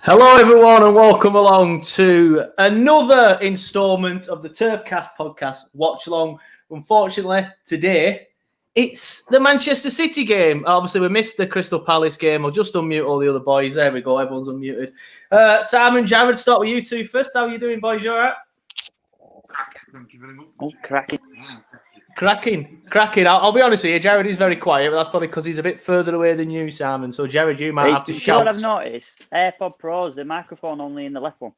Hello, everyone, and welcome along to another instalment of the TurfCast podcast, Watch Along. Unfortunately, today, it's the Manchester City game. Obviously, we missed the Crystal Palace game. I'll just unmute all the other boys. There we go. Everyone's unmuted. Simon, Jared, start with you two first. How are you doing, boys? You all right? Thank you very much. Oh, cracking. Cracking. I'll be honest with you, Jared is very quiet, but that's probably because he's a bit further away than you, Simon. So, Jared, you might have to You shout. know what I've noticed? AirPod Pros, the microphone only in the left one.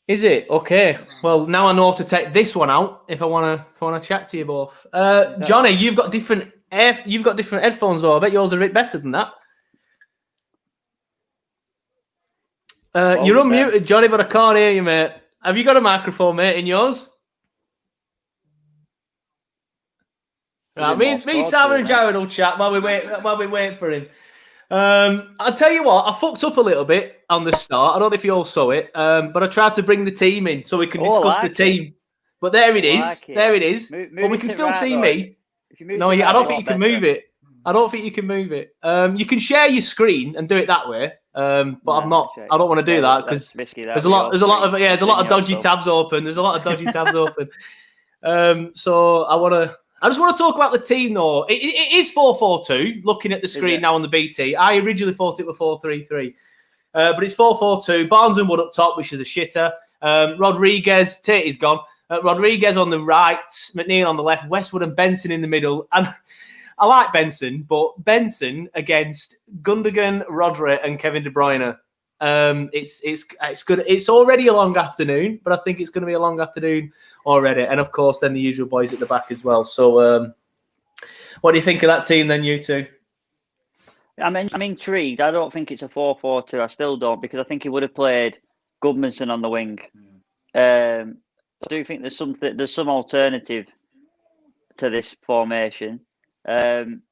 Is it? Okay. Well, now I know how to take this one out if I wanna chat to you both. Johnny, you've got different headphones though. I bet yours are a bit better than that. You're unmuted, Johnny, but I can't hear you, mate. Have you got a microphone, mate, in yours? Right, me, Simon and Jared will chat while we wait for him. I'll tell you what, I fucked up a little bit on the start. I don't know if you all saw it, but I tried to bring the team in so we can discuss the team. But there it is. There it is. But we can still see me. No, I don't think you can move it. I don't think you can move it. You can share your screen and do it that way. But I'm not. I don't want to do that because there's a lot of dodgy tabs open. There's a lot of dodgy tabs open. So I just want to talk about the team, though. It is 4-4-2, looking at the screen now on the BT. I originally thought it was 4-3-3. But it's 4-4-2. Barnes and Wood up top, which is a shitter. Rodriguez, Tate is gone. Rodriguez on the right, McNeil on the left, Westwood and Benson in the middle. And I like Benson, but Benson against Gundogan, Rodri and Kevin De Bruyne. It's good. It's already a long afternoon, but I think it's going to be a long afternoon already. And of course, then the usual boys at the back as well. So, what do you think of that team? Then you two. I'm intrigued. I don't think it's a 4-4-2. I still don't, because I think he would have played Goodmanson on the wing. I do think there's some alternative to this formation. Maybe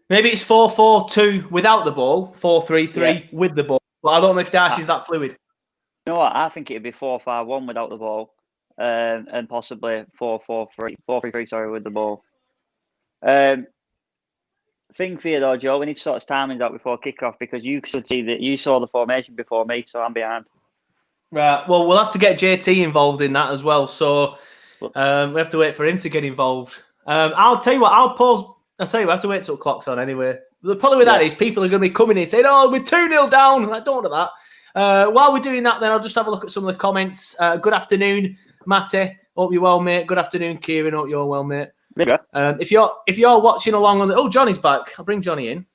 it's 4-4-2 without the ball, 4-3-3 with the ball. But I don't know if Dash is that fluid. You know what? I think it'd be 4-5-1 without the ball, and possibly 4-3-3 with the ball. Thing for you though, Joe, we need to sort of timings out before kickoff, because you should see that you saw the formation before me, so I'm behind. Right. Well, we'll have to get JT involved in that as well. So we have to wait for him to get involved. I'll tell you what. I have to wait till the clock's on anyway. The problem with that is people are going to be coming in saying, "Oh, we're 2-0 down." I don't know that. While we're doing that, then I'll just have a look at some of the comments. Good afternoon, Matty. Hope you're well, mate. Good afternoon, Kieran. Hope you're well, mate. If you're watching along on the Johnny's back. I'll bring Johnny in.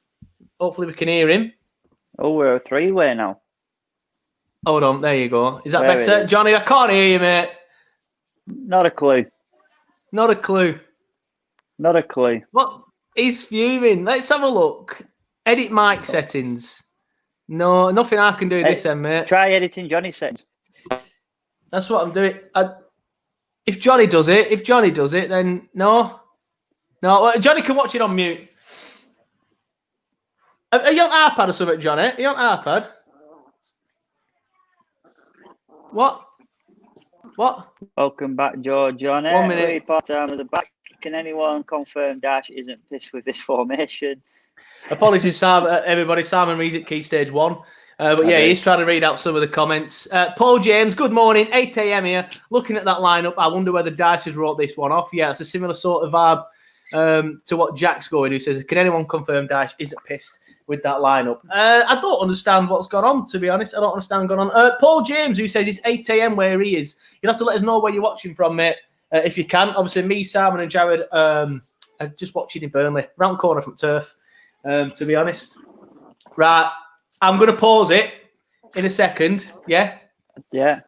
Hopefully we can hear him. Oh, we're a three-way now. Hold on, there you go. Is that better, Johnny? I can't hear you, mate. Not a clue. What? He's fuming. Let's have a look. Edit mic settings. No, nothing I can do this end, mate. Try editing Johnny's settings. That's what I'm doing. If Johnny does it, then no. Johnny can watch it on mute. Are you on iPad or something, Johnny? Are you on iPad? What? Welcome back, Johnny. 1 minute. Part-timers are back. Can anyone confirm Dash isn't pissed with this formation? Apologies, Sam. Everybody. Simon reads at key stage 1. But yeah, he's trying to read out some of the comments. Paul James, good morning. 8 a.m. here. Looking at that lineup, I wonder whether Dash has wrote this one off. Yeah, it's a similar sort of vibe to what Jack's going, who says, can anyone confirm Dash isn't pissed with that lineup? I don't understand what's gone on, to be honest. I don't understand what's gone on. Paul James, who says it's 8 a.m. where he is. You'll have to let us know where you're watching from, mate, if you can. Obviously, me, Simon and Jared are just watching in Burnley, round corner from Turf, to be honest. Right, I'm going to pause it in a second, yeah? Yeah.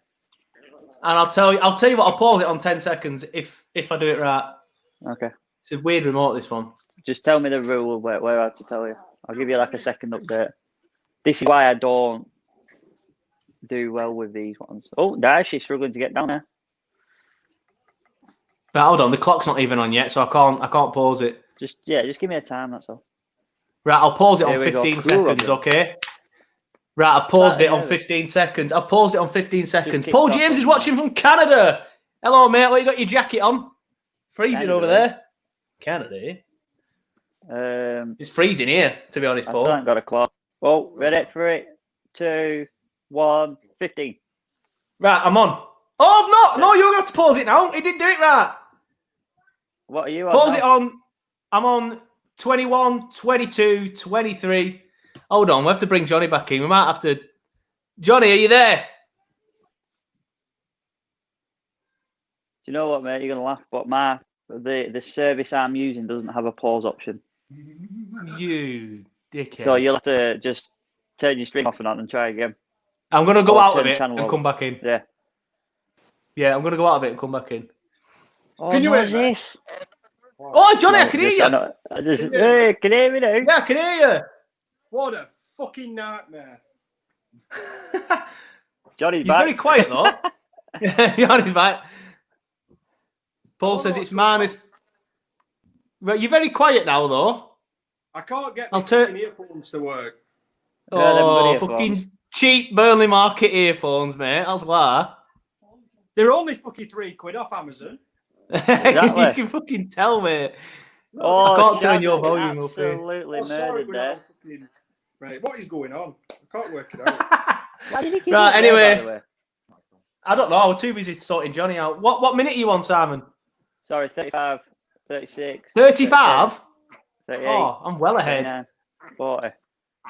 And I'll tell you what, I'll pause it on 10 seconds if I do it right. Okay. It's a weird remote, this one. Just tell me the rule where I have to tell you. I'll give you like a second update. This is why I don't do well with these ones. Oh, Dash is struggling to get down there. Right, hold on. The clock's not even on yet, so I can't pause it. Just give me a time, that's all. Right, I'll pause it on 15 seconds, okay? Right, I've paused it on 15 seconds. Paul James is watching from Canada. Hello, mate. What, you got your jacket on? Freezing over there. Canada, eh? It's freezing here, to be honest, Paul. I still haven't got a clock. Well, ready for it. 2, 1:15. Right, I'm on. Oh, I've not. No, you're going to have to pause it now. He didn't do it right. What are you on? Pause now? it on. I'm on 21, 22, 23. Hold on, we have to bring Johnny back in. We might have to. Johnny, are you there? Do you know what, mate? You're gonna laugh, but the service I'm using doesn't have a pause option. You dickhead. So you'll have to just turn your stream off and on and try again. I'm going to go Or out turn of the it channel and over. come back in. Yeah. Yeah, I'm going to go out of it and come back in. Oh, Can you no, hear me? this? Oh, Johnny, I can hear you. Hey, can you hear me now? Yeah, I can hear What a fucking nightmare. you. Johnny's He's back. very quiet, though. Johnny's back. Paul says it's minus. Right, you're very quiet now, though. I can't get my I'll turn. fucking earphones to work. Yeah, them good Oh, earphones. fucking cheap Burnley market earphones, mate. That's why. They're only fucking £3 off Amazon. Exactly. You can fucking tell, mate. Oh, I can't turn Chad your is volume up here. absolutely Sorry, murdered we're there. not fucking... Right, what is going on? I can't work it out. Why did he keep Right, up there, anyway. by the way? I don't know. I was too busy sorting Johnny out. What minute are you on, Simon? Sorry, 35, 36. 35? 38, Oh, I'm well ahead. 39, 40,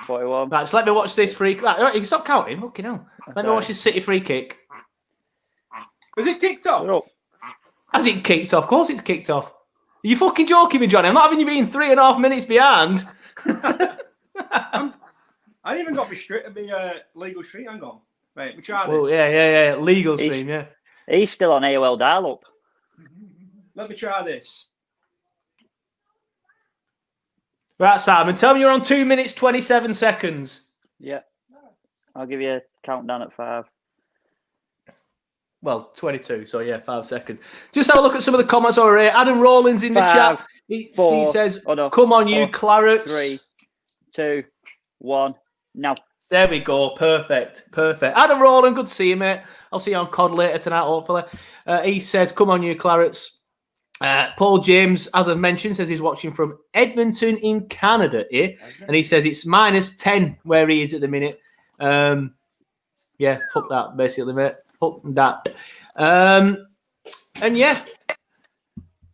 41. Right, so let me watch this free kick. Right, you can stop counting. Okay, now. Let me watch this City free kick. Has it kicked off? We're up. Has it kicked off? Of course it's kicked off. Are you fucking joking me, Johnny? I'm not having you being 3.5 minutes behind. I ain't even got my legal street. Hang on. Right, we try this. Well, yeah. Legal He's- stream, yeah. He's still on AOL dial-up. Let me try this. Right, Simon, tell me you're on 2 minutes, 27 seconds. Yeah. I'll give you a countdown at 5. Well, 22, so yeah, 5 seconds. Just have a look at some of the comments over here. Adam Rowland's in the chat. He says, come on, you Clarets. 3, 2, 1, now. There we go. Perfect. Adam Rowland, good to see you, mate. I'll see you on COD later tonight, hopefully. He says, come on, you Clarets. Paul James, as I've mentioned, says he's watching from Edmonton in Canada here. And he says it's minus 10 where he is at the minute. Yeah, fuck that, basically, mate. Fuck that. And yeah,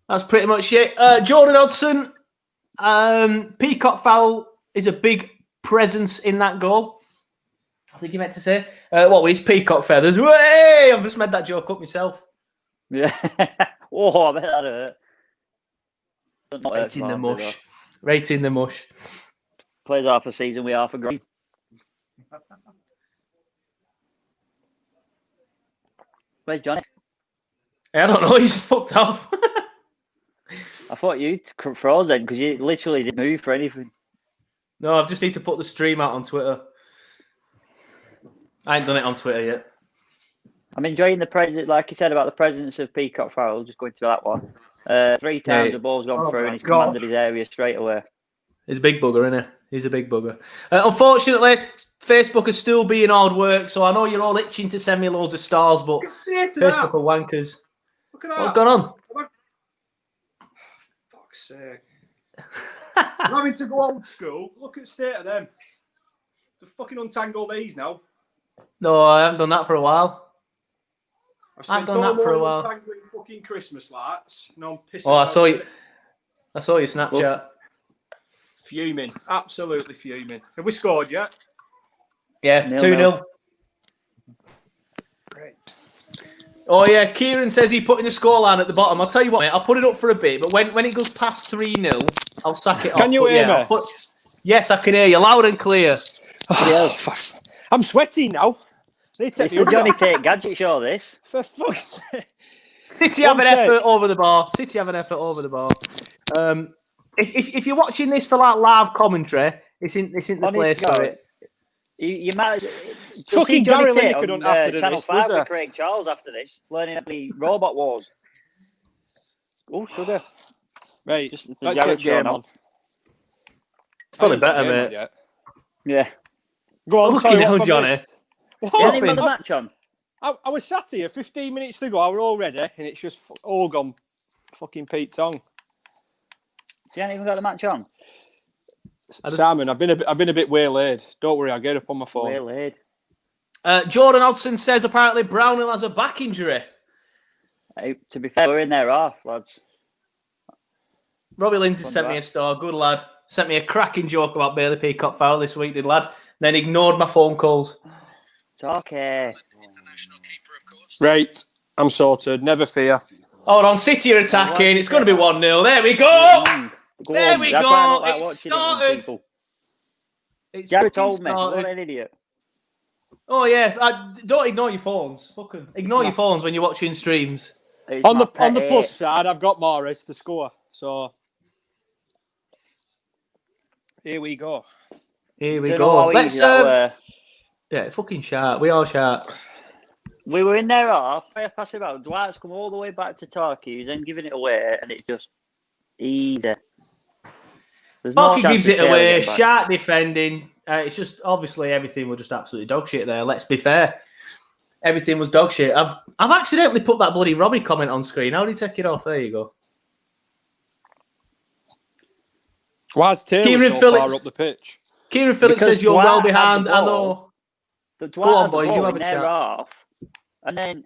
that's pretty much it. Jordan Hodgson, Peacock foul is a big presence in that goal. I think you meant to say. What was Peacock feathers? Way! I've just made that joke up myself. Yeah. Oh, I bet that hurt. Right in the mush. Right in the mush. Plays half a season with half a green. Where's Johnny? I don't know. He's just fucked off. I thought you froze then because you literally didn't move for anything. No, I just need to put the stream out on Twitter. I ain't done it on Twitter yet. I'm enjoying the presence, like you said about the presence of Peacock Farrell, just going through that one. 3 times the ball's gone through and he's commanded his area straight away. He's a big bugger, isn't he? He's a big bugger. Unfortunately, Facebook is still being hard work, so I know you're all itching to send me loads of stars, but Facebook are wankers. Look at that. What's going on? Fuck's sake. I'm having to go old school. Look at the state of them. To fucking untangle these now. No, I haven't done that for a while. I've spent done that for a while. untangling fucking Christmas lights. No, I'm pissing. Oh, I saw you. I saw your Snapchat. Fuming. Absolutely fuming. Have we scored yet? Yeah, 2-0. Great. Oh, yeah, Kieran says he put in the scoreline at the bottom. I'll tell you what, mate, I'll put it up for a bit, but when it goes past 3-0, I'll sack it off. Can you hear me? Yes, I can hear you loud and clear. Oh, I'm sweaty now. Johnny take gadget show this. For fuck's sake. City have an effort over the bar. City have an effort over the bar. If you're watching this for like live commentary, it's in the place for it. You might fucking Gary Lineker don't have to do Channel this, 5 does with Craig Charles after this, learning the Robot Wars. Oh, sugar. Right, Just let's get game on. It's probably better, mate. Yeah. Go on, Fucking hell, Johnny. You haven't even got the match on. I was sat here 15 minutes to go. I was all ready, and it's just all gone fucking Pete Tong. You haven't even got the match on. Simon, I've been a bit waylaid. Don't worry, I'll get up on my phone. Waylaid. Jordan Hodgson says apparently Brownhill has a back injury. Hey, to be fair, we're in there off, lads. Robbie Lindsay sent me a star. Good lad. Sent me a cracking joke about Bailey Peacock foul this week, did lad. Then ignored my phone calls. It's okay. Right, I'm sorted. Never fear. Hold on, City are attacking. It's going to be 1-0. There we go. There we go. It's started. It's Jared told me. started. What an idiot. Oh yeah, don't ignore your phones. Fucking ignore your phones when you're watching streams. On the plus side, I've got Morris to score. So here we go. Here we go. Let's yeah, fucking sharp. We are sharp. We were in there off. First pass it out. Dwight's come all the way back to Tarky, then giving it away, and it's just easy. Tarky gives it away. Sharp defending. It's just obviously everything was just absolutely dog shit there. Let's be fair. Everything was dog shit. I've accidentally put that bloody Robbie comment on screen. How did he take it off? There you go. Why is Taylor so far up the pitch? Kieran Phillips says you're well behind. I know. Go on, boys. You have a chat. Off, and then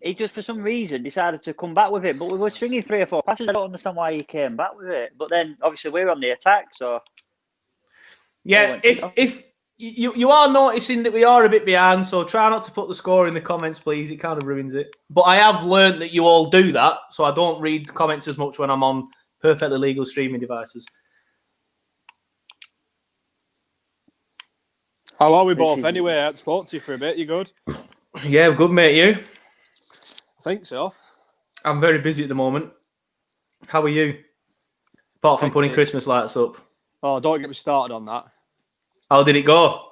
he just, for some reason, decided to come back with it. But we were stringing 3 or 4 passes. I don't understand why he came back with it. But then, obviously, we're on the attack, so... Yeah, if you are noticing that we are a bit behind, so try not to put the score in the comments, please. It kind of ruins it. But I have learned that you all do that, so I don't read comments as much when I'm on perfectly legal streaming devices. How are we both anyway? I spoke to you for a bit. You good? Yeah, good, mate. You? I think so. I'm very busy at the moment. How are you? Apart from putting Christmas lights up. Oh, don't get me started on that. How did it go?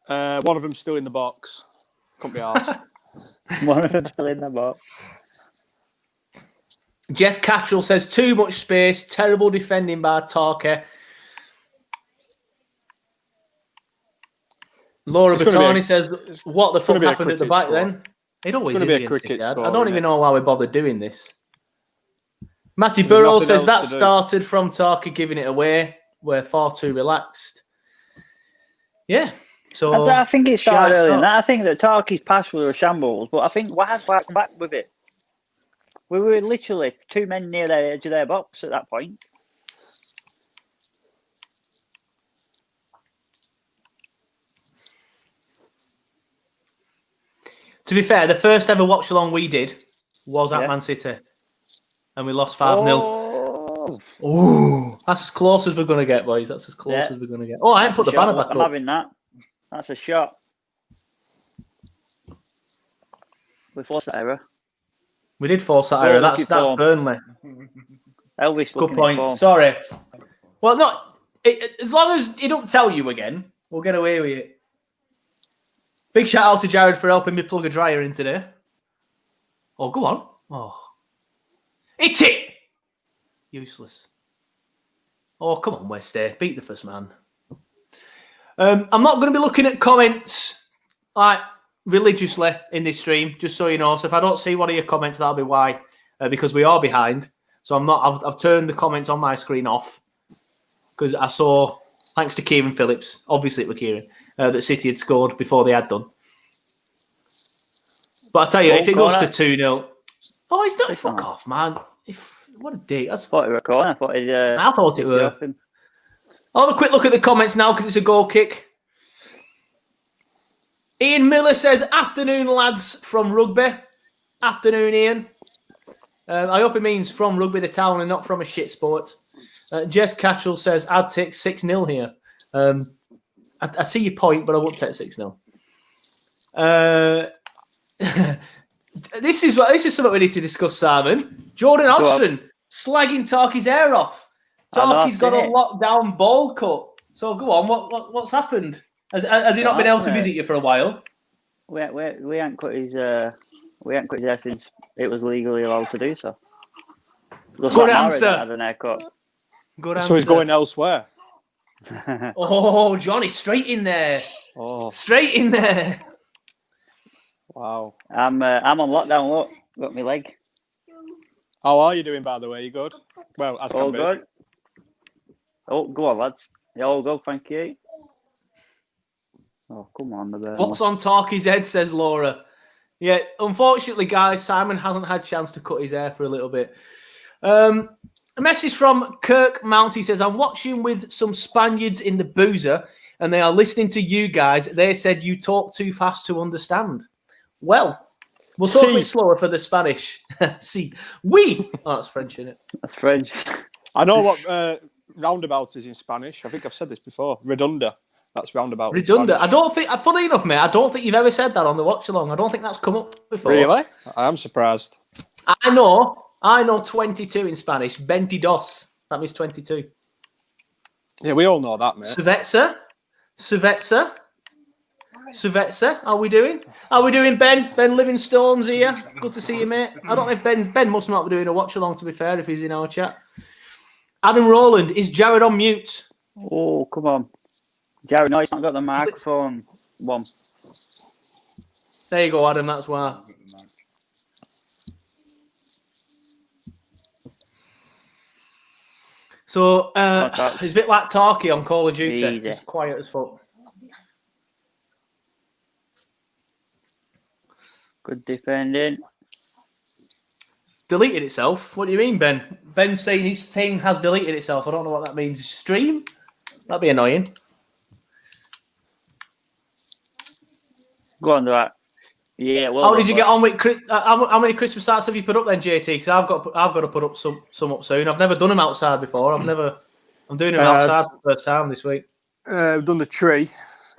One of them's still in the box. Couldn't be arsed. One of them's still in the box. Jess Cattrall says too much space, terrible defending by Tarky. Laura Battani says, what the fuck happened at the back then? It always is a cricket score, I don't even know why we bother doing this. Matty Burrow says that started from Tarky giving it away. We're far too relaxed. Yeah. So I think it started earlier than that. I think that Tarky's pass were a shambles, but I think why has White come back with it? We were literally 2 men near the edge of their box at that point. To be fair, the first ever watch along we did was at Man City. And we lost 5-0. Oh, that's as close as we're going to get, boys. That's as close as we're going to get. Oh, I ain't put the banner back up. I'm having that. That's a shot. We forced that error. We did force that error. That's Burnley. Elvis, good point. Sorry. Well, not as long as he don't tell you again, we'll get away with it. Big shout out to Jared for helping me plug a dryer in today. Oh, go on. Oh. Hit it! Useless. Oh, come on, West Day. Beat the first man. I'm not going to be looking at comments like religiously in this stream, just so you know. So if I don't see one of your comments, that'll be why. Because we are behind. So I'm not. I've turned the comments on my screen off. Because I saw, thanks to Kieran Phillips, obviously it was Kieran, that City had scored before they had done. But I tell you, if it goes to 2-0, oh, he's not. Fuck off, man. What a dick. I thought it was a corner. I thought it were. I'll have a quick look at the comments now because it's a goal kick. Ian Miller says, afternoon, lads, from rugby. Afternoon, Ian. I hope it means from rugby, the town, and not from a shit sport. Jess Cattrall says, I'd take 6-0 here. I see your point, but I won't take 6-0. This is something we need to discuss, Simon. Jordan Hodgson slagging Tarky's hair off. Tarky's got a lockdown ball cut. So go on, what's happened? Has he not been able to visit you for a while? We ain't cut his hair since it was legally allowed to do so. Good answer. Had an haircut. Good answer. So he's going elsewhere. Oh, Johnny, straight in there. Oh, straight in there. Wow. I'm on lockdown. Look, got my leg. How are you doing, by the way? You good? Well, as all can be. Good. Oh, go on, lads. Yeah, all good. Thank you. Oh, come on, the Burnley. What's on Talkie's head, says Laura. Yeah, unfortunately, guys, Simon hasn't had a chance to cut his hair for a little bit. A message from Kirk Mounty says, I'm watching with some Spaniards in the boozer and they are listening to you guys. They said you talk too fast to understand. Well, we'll talk a bit slower for the Spanish. See, oui. Oh, that's French, isn't it? That's French. I know what roundabout is in Spanish. I think I've said this before. Redunda. That's roundabout. Redunda. I don't think, funny enough, mate, I don't think you've ever said that on the watch along. I don't think that's come up before. Really? I am surprised. I know 22 in Spanish. 22. That means 22. Yeah, we all know that, mate. Cerveza. How we doing? How we doing, Ben? Ben Livingstone's here. Good to see you, mate. I don't know if Ben must not be doing a watch along, to be fair, if he's in our chat. Adam Rowland, is Jared on mute? Oh, come on. Jared, no, he's not got the microphone one. There you go, Adam, that's why. So, it's a bit like Talkie on Call of Duty. Easy. Just quiet as fuck. Good defending. Deleted itself? What do you mean, Ben? Ben's saying his thing has deleted itself. I don't know what that means. Stream? That'd be annoying. Go on, do that. Yeah. Well, how did you get on with? How many Christmas starts have you put up then, JT? Because I've got to put up some up soon. I've never done them outside before. I'm doing them outside for the first time this week. We've done the tree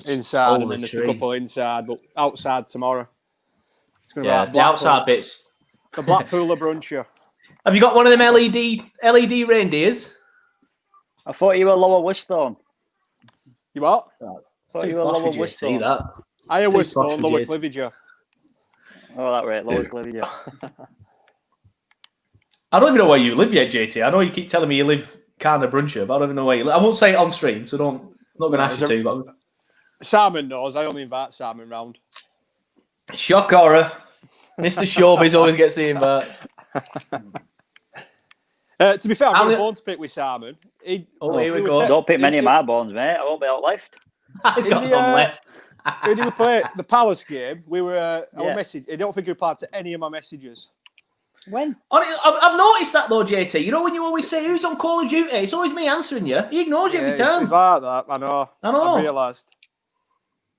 inside and then the there's a couple inside, but outside tomorrow. It's gonna Yeah, be the outside bits. The Blackpool bruncher. Have you got one of them LED reindeers? I thought you were Lower Wistone. You what? I thought you were Lower Wistone. that. I was Wistone, Lower Cliviger. Oh, that right, Lower Cliviger. I don't even know where you live yet, JT. I know you keep telling me you live kind of bruncher, but I don't even know where you live. I won't say it on stream, so I'm not going to ask you to. But Simon knows. I only invite Simon round. Shock horror. Mr. Showbiz always gets the invites. To be fair, I've got a bone to pick with Simon. Here we go. Don't pick many of my bones, mate. I won't be out left. He's got none left. Who did we play? The Palace game. We were. Our message. I don't think he replied to any of my messages. When? I've noticed that though, JT. You know when you always say who's on Call of Duty, it's always me answering you. He ignores you every time. It's like that. I know. I realised.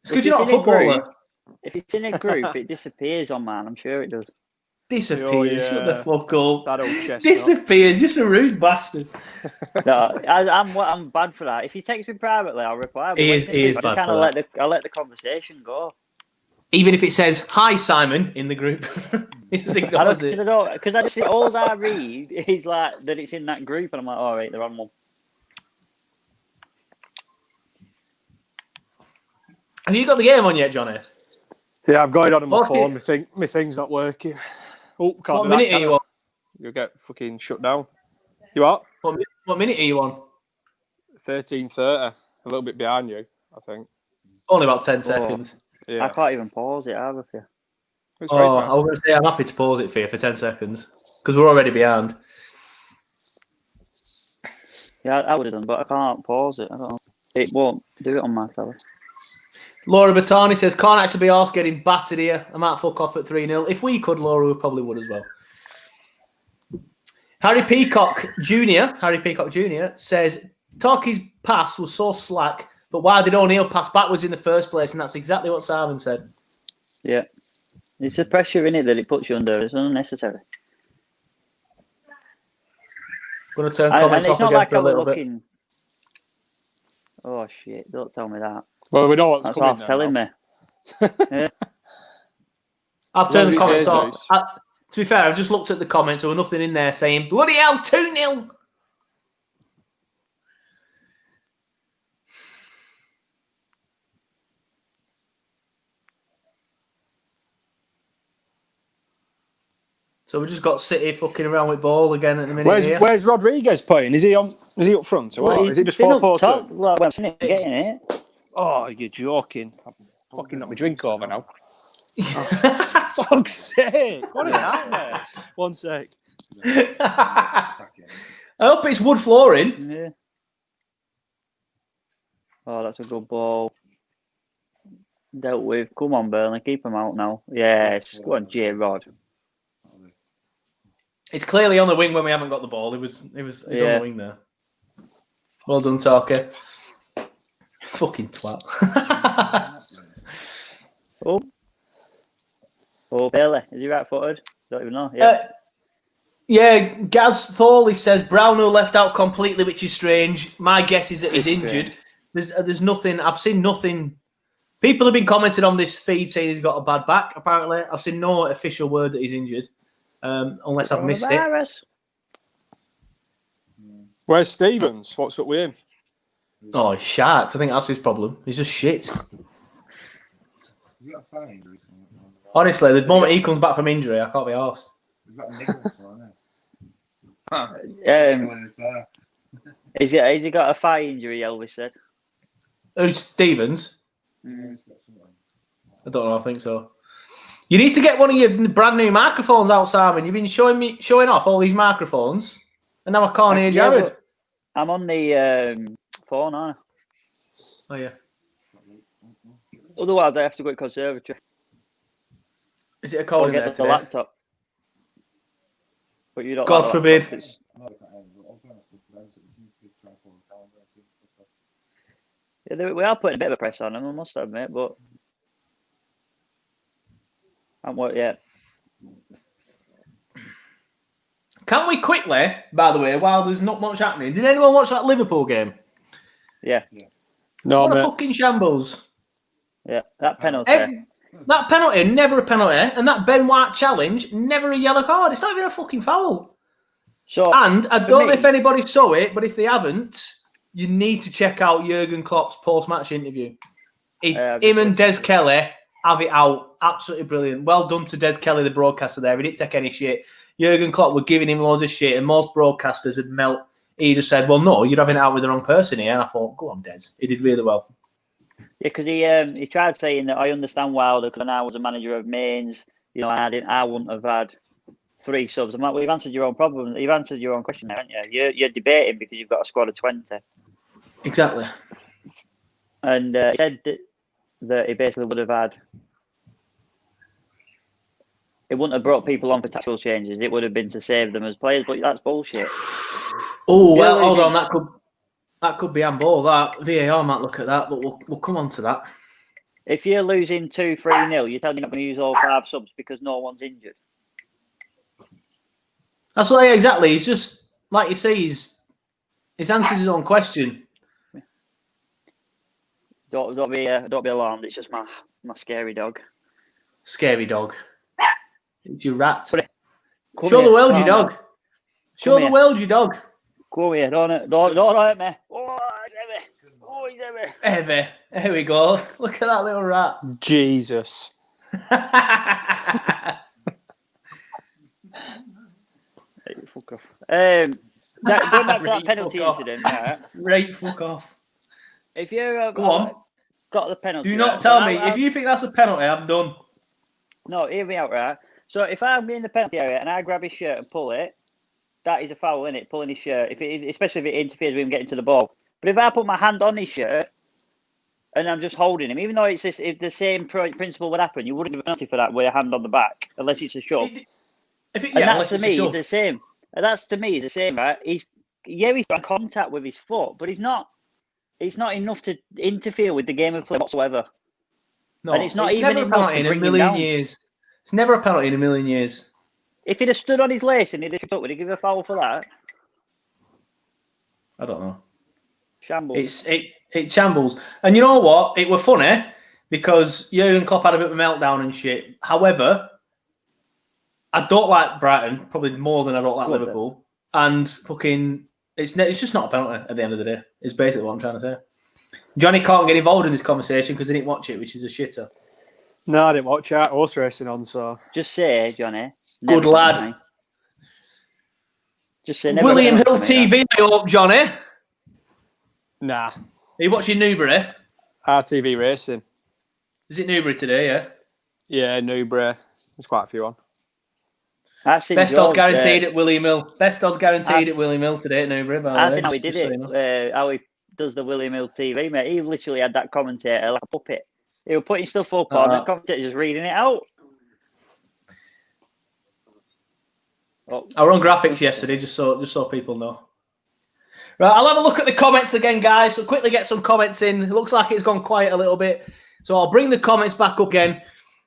It's because you're not a footballer. If it's in a group, it disappears on mine. I'm sure it does. Disappears. Oh, yeah. Shut the fuck up. That old chestnut. Disappears. Just a rude bastard. No, I'm bad for that. If you text me privately, I'll reply. He is bad for that. I'll let the conversation go. Even if it says "Hi Simon" in the group, he just ignores it. Because I just all I read is like that it's in that group, and I'm like, all right, they're on one. Have you got the game on yet, Johnny? Yeah, I've got it on my phone. My thing's not working. Oh, can't what minute are you on? You'll get fucking shut down. You what? What minute are you on? 13:30. A little bit behind you, I think. Only about 10 seconds. Yeah. I can't even pause it either for you. I was going to say I'm happy to pause it for you for 10 seconds because we're already behind. Yeah, I would have done, but I can't pause it. I don't know. It won't do it on my telly. Laura Battani says, can't actually be asked getting battered here. I might fuck off at 3-0. If we could, Laura, we probably would as well. Harry Peacock Jr. says, Talkie's pass was so slack, but why did O'Neill pass backwards in the first place? And that's exactly what Simon said. Yeah. It's the pressure in it that it puts you under. It's unnecessary. I'm going to turn comments off again for a little bit. Oh, shit. Don't tell me that. Well, we know what's That's coming half telling me. Yeah. I've turned the comments off. To be fair, I've just looked at the comments. There was nothing in there saying, bloody hell, 2-0. So we just got City fucking around with ball again at the minute. Where's Rodriguez playing? Is he up front or what? Is it just 4-4-2? Well, I'm getting it. Oh, you're joking. I've fucking knocked my drink over now. Oh, for fuck's sake. What is that, mate? 1 sec. I hope it's wood flooring. Yeah. Oh, that's a good ball. Dealt with. Come on, Burnley, keep him out now. Yes, go on, J Rod. It's clearly on the wing when we haven't got the ball. He's on the wing there. Well done, Tarky. Fucking twat. Oh, Bailey, is he right-footed? Don't even know. Yeah, Gaz Thorley says Brownhill left out completely, which is strange. My guess is that he's injured. There's nothing. I've seen nothing. People have been commenting on this feed saying he's got a bad back. Apparently, I've seen no official word that he's injured, unless I've missed it. Where's Stevens? What's up with him? Oh, he's shit. I think that's his problem. He's just shit. Honestly, the moment he comes back from injury, I can't be arsed. Has he got a thigh injury, Elvis said? Who's Stevens? I don't know, I think so. You need to get one of your brand new microphones out, Simon. You've been showing off all these microphones, and now I can't hear Jared. I'm on the phone, aren't I? Oh, yeah. Otherwise, I have to go to conservatory. Is it a call in there today? The laptop. But you don't. God forbid. Yeah, we are putting a bit of a press on him, I must admit, but haven't worked yet. Can we quickly, by the way, while there's not much happening, did anyone watch that Liverpool game? Yeah. No, what a fucking shambles. Yeah, that penalty. That penalty, never a penalty, and that Ben White challenge, never a yellow card. It's not even a fucking foul. And I don't know if anybody saw it, but if they haven't, you need to check out Jurgen Klopp's post-match interview. Him and Des Kelly have it out. Absolutely brilliant. Well done to Des Kelly, the broadcaster there. He didn't take any shit. Jurgen Klopp were giving him loads of shit, and most broadcasters would melt. He just said, well, no, you're having it out with the wrong person here. And I thought, go on, Des. He did really well. Yeah, because he tried saying that I understand Wilder because I was a manager of Mainz. You know, I wouldn't have had 3 subs. I'm like, well, you've answered your own problem. You've answered your own question there, haven't you? You're debating because you've got a squad of 20. Exactly. And he said that he basically would have had. It wouldn't have brought people on for tactical changes. It would have been to save them as players, but that's bullshit. Oh, well, hold on. That could be handball. That VAR might look at that, but we'll come on to that. If you're losing 2-3-0, you're telling me you're not going to use all 5 subs because no one's injured. That's what, exactly. He's just, like you say, he's answered his own question. Don't be alarmed. It's just my scary dog. Scary dog. It's your rat. Show the world your dog. Show the world your dog. Come here. Don't hurt me. Oh, it's heavy. Oh, he's heavy. Heavy. There we go. Look at that little rat. Jesus. Hey, fuck off. Going back to that penalty incident, right, fuck off. If you go on, got the penalty. Do not tell me if you think that's a penalty. I'm done. No, hear me out, right? So if I'm in the penalty area and I grab his shirt and pull it, that is a foul, isn't it? Pulling his shirt, especially if it interferes with him getting to the ball. But if I put my hand on his shirt and I'm just holding him, even though if the same principle would happen, you wouldn't give a penalty for that with a hand on the back, unless it's a shove. That's to me is the same. And that's to me is the same, right? He's got contact with his foot, but he's not enough to interfere with the game of play whatsoever. No, and it's not even never a penalty in a million years. It's never a penalty in a million years. If he'd have stood on his lace and he'd have shut up, would he give a foul for that? I don't know. Shambles. It shambles. And you know what? It were funny because Jurgen Klopp had a bit of a meltdown and shit. However, I don't like Brighton probably more than I don't like Liverpool. And fucking, it's just not a penalty at the end of the day. It's basically what I'm trying to say. Johnny can't get involved in this conversation because he didn't watch it, which is a shitter. No, I didn't watch it. Horse racing on, so. Just say, Johnny. Good lad. Just say, William Hill TV, I hope, Johnny. Nah. Are you watching Newbury? RTV Racing. Is it Newbury today, yeah? Yeah, Newbury. There's quite a few on. Best odds guaranteed at William Hill. Best odds guaranteed at William Hill today at Newbury. I've seen how he did it. How he does the William Hill TV, mate. He literally had that commentator like a puppet. He was putting stuff up on, the commentator just reading it out. Oh. I were on graphics yesterday, just so people know. Right, I'll have a look at the comments again, guys. So quickly get some comments in. It looks like it's gone quiet a little bit. So I'll bring the comments back up again.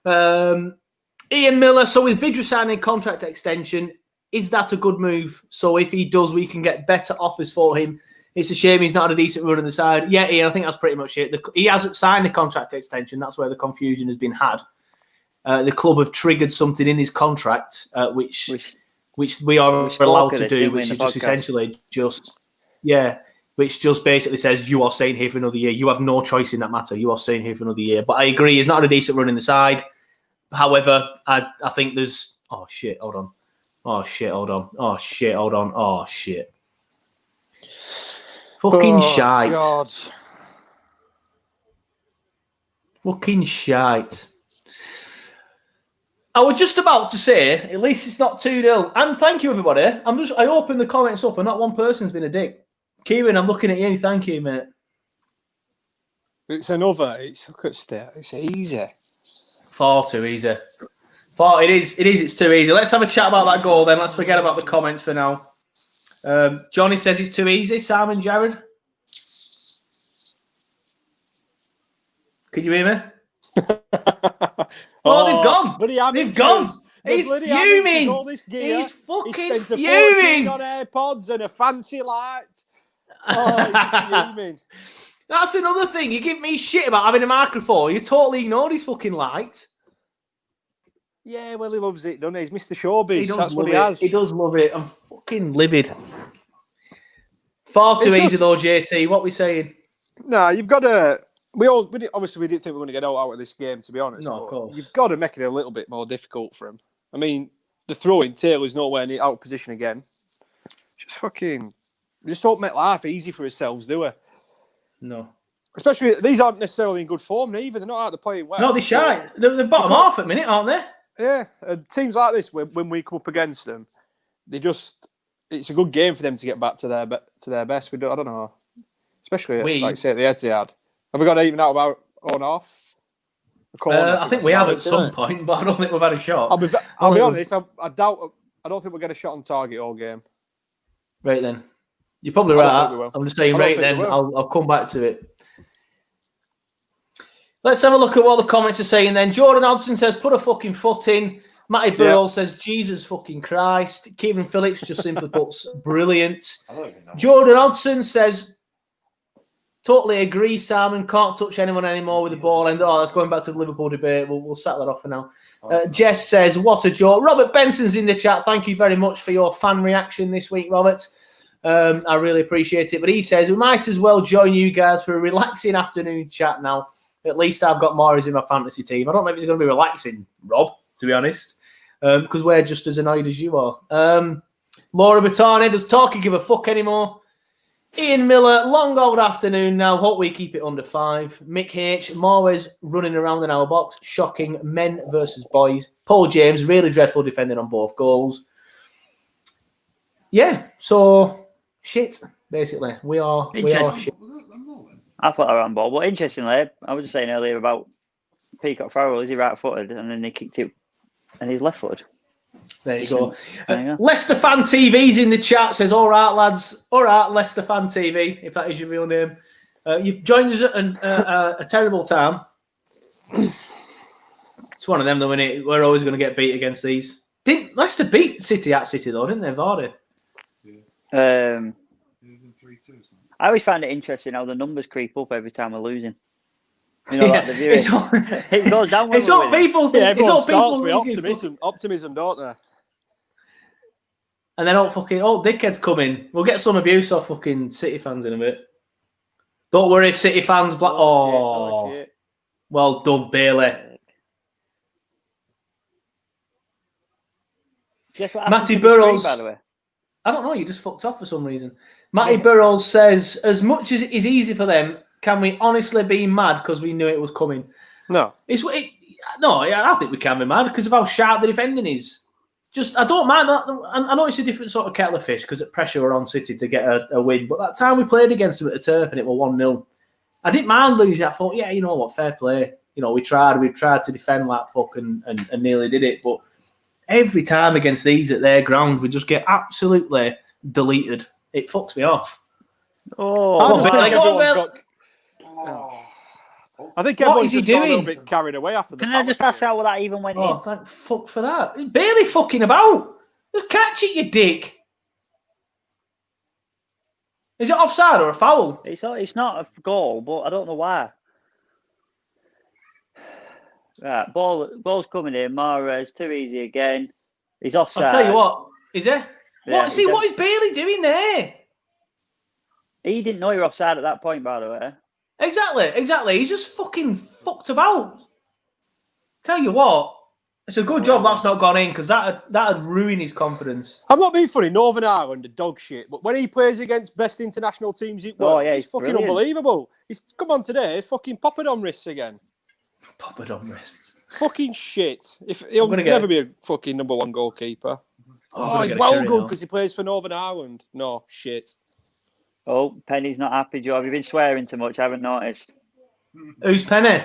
Ian Miller, so with Vidra signing contract extension, is that a good move? So if he does, we can get better offers for him. It's a shame he's not had a decent run on the side. Yeah, Ian, I think that's pretty much it. He hasn't signed a contract extension. That's where the confusion has been had. The club have triggered something in his contract, which we are allowed to do, which is just essentially which just basically says you are staying here for another year. You have no choice in that matter. You are staying here for another year. But I agree, he's not had a decent run in the side. However, I think there's... Oh, shit, hold on. Oh, shit, hold on. Oh, shit, hold on. Oh, shit. Fucking shite. God. Fucking shite. I was just about to say, at least it's not 2-0. And thank you, everybody. I opened the comments up and not one person's been a dick. Kieran, I'm looking at you. Thank you, mate. It's another. Look at stat. It's easy. Far too easy. It is. It's too easy. Let's have a chat about that goal then. Let's forget about the comments for now. Johnny says it's too easy. Simon, Jared? Can you hear me? They've gone. They've gone. He's fuming. He's fucking fuming. On AirPods and a fancy light. Oh, he's fuming. That's another thing. You give me shit about having a microphone. You totally ignored his fucking light. Yeah, well, he loves it, doesn't he? He's Mr. Showbiz. That's what he has. He does love it. I'm fucking livid. Far too easy, though, JT. What are we saying? No, you've got to... Obviously, we didn't think we were going to get out of this game, to be honest. No, of course. You've got to make it a little bit more difficult for him. I mean, the throw-in, Taylor's nowhere near out of position again. We just don't make life easy for ourselves, do we? No. Especially, these aren't necessarily in good form either. They're not out there playing well. No, they're shy. They're bottom half at the minute, aren't they? Yeah. Teams like this, when we come up against them, it's a good game for them to get back to their best. I don't know. Especially, like say, at the Etihad. Have we got even out of our own half? I think we have at some point, but I don't think we've had a shot. I'll be honest, I don't think we'll get a shot on target all game. Right then. You're probably right. I'm just saying, right then, I'll come back to it. Let's have a look at what the comments are saying then. Jordan Hodgson says, put a fucking foot in. Matty Burrell says, Jesus fucking Christ. Kieran Phillips just simply puts, brilliant. Jordan Hodgson says, totally agree, Simon. Can't touch anyone anymore with the ball. And that's going back to the Liverpool debate. We'll set that off for now. Jess says, what a joke. Robert Benson's in the chat. Thank you very much for your fan reaction this week, Robert. I really appreciate it. But he says, we might as well join you guys for a relaxing afternoon chat now. At least I've got Morris in my fantasy team. I don't know if it's going to be relaxing, Rob, to be honest, because we're just as annoyed as you are. Laura Battani, does Torquay give a fuck anymore? Ian Miller, long old afternoon now. Hope we keep it under 5. Mick H, Morris running around in our box. Shocking. Men versus boys. Paul James, really dreadful defending on both goals. Yeah, so shit, basically. We are shit. I thought I ran ball. But interestingly, I was just saying earlier about Peacock Farrell. Is he right-footed? And then he kicked it and he's left-footed. There you go. Leicester Fan TV's in the chat. Says, all right, lads. All right, Leicester Fan TV, if that is your real name. You've joined us at a terrible time. It's one of them, though, isn't it? We're always going to get beat against these. Didn't Leicester beat City at City, though, didn't they, Vardy? I always find it interesting how the numbers creep up every time we're losing. You know, like the viewing. It goes down. It's all people think. Yeah, everyone it's all starts with optimism, don't they? And then all dickheads come in. We'll get some abuse off fucking City fans in a bit. Don't worry, City fans. Well done, Bailey. Guess what Matty Burrows. By the way, I don't know. You just fucked off for some reason. Matty Burrows says, as much as it is easy for them, can we honestly be mad because we knew it was coming? No. I think we can be mad because of how sharp the defending is. I don't mind that. I know it's a different sort of kettle of fish because the pressure were on City to get a win. But that time we played against them at the turf and it was 1-0. I didn't mind losing. I thought, yeah, you know what, fair play. we tried to defend like fuck and nearly did it. But every time against these at their ground, we just get absolutely deleted. It fucks me off. I think everyone's just got a little bit carried away after the. Can I just ask how that even went in? Oh, thank fuck for that. He's barely fucking about. Just catch it, you dick. Is it offside or a foul? It's not a goal, but I don't know why. Right, ball's coming in. Mahrez, too easy again. He's offside. I'll tell you what, is he? What is Bailey doing there? He didn't know you were offside at that point, by the way. Exactly. He's just fucking fucked about. Tell you what, it's a good job that's not gone in because that'd ruin his confidence. I'm not being funny. Northern Ireland are dog shit, but when he plays against best international teams, he's fucking brilliant. Unbelievable. He's come on today, fucking Poppadom wrists again. Poppadom wrists. Fucking shit. He'll never be a fucking number one goalkeeper. He's well good because he plays for Northern Ireland. No shit. Oh, Penny's not happy, Joe. Have you been swearing too much? I haven't noticed. Who's Penny?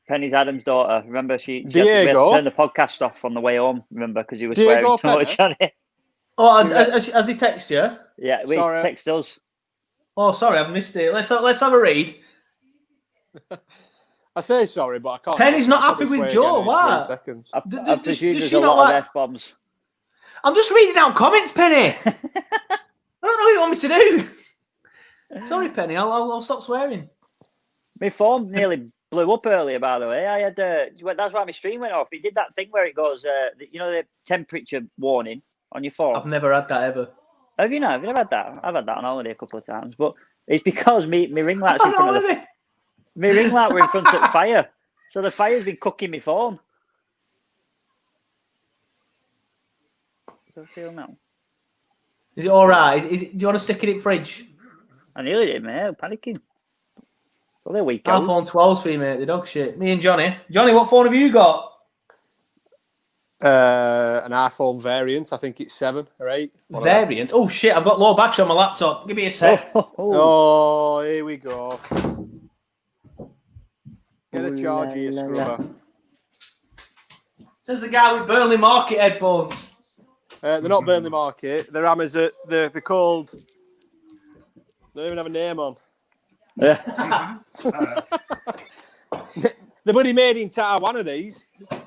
Penny's Adam's daughter. Remember, she had to turn the podcast off on the way home. Remember, because you were swearing too much on it. Oh, has he texted you? Yeah, we text us. Oh, sorry, I've missed it. Let's have a read. I say sorry, but I can't. Penny's not happy with Joe. Why? I presume there's a lot of F-bombs. I'm just reading out comments, Penny. I don't know what you want me to do. Sorry, Penny. I'll stop swearing. My phone nearly blew up earlier, by the way. I had that's why my stream went off. It did that thing where it goes, the temperature warning on your phone. I've never had that ever. Have you not? Have you never had that? I've had that on holiday a couple of times, but it's because my ring light's in front of my ring light were in front of the fire, so the fire's been cooking my phone. Does it feel now? Is it all right? Do you want to stick it in the fridge? I nearly did, mate. I'm panicking. So they're weak. iPhone 12's for you, mate. The dog shit. Me and Johnny. Johnny, what phone have you got? An iPhone variant. I think it's 7 or 8. Variant? Oh, shit. I've got low battery on my laptop. Give me a sec. Oh, here we go. Get a charger, you scrubber. Says the guy with Burnley Market headphones. They're not Burnley Market. They're Amazon. They're called... They don't even have a name on. They're bloody made in Taiwan of these.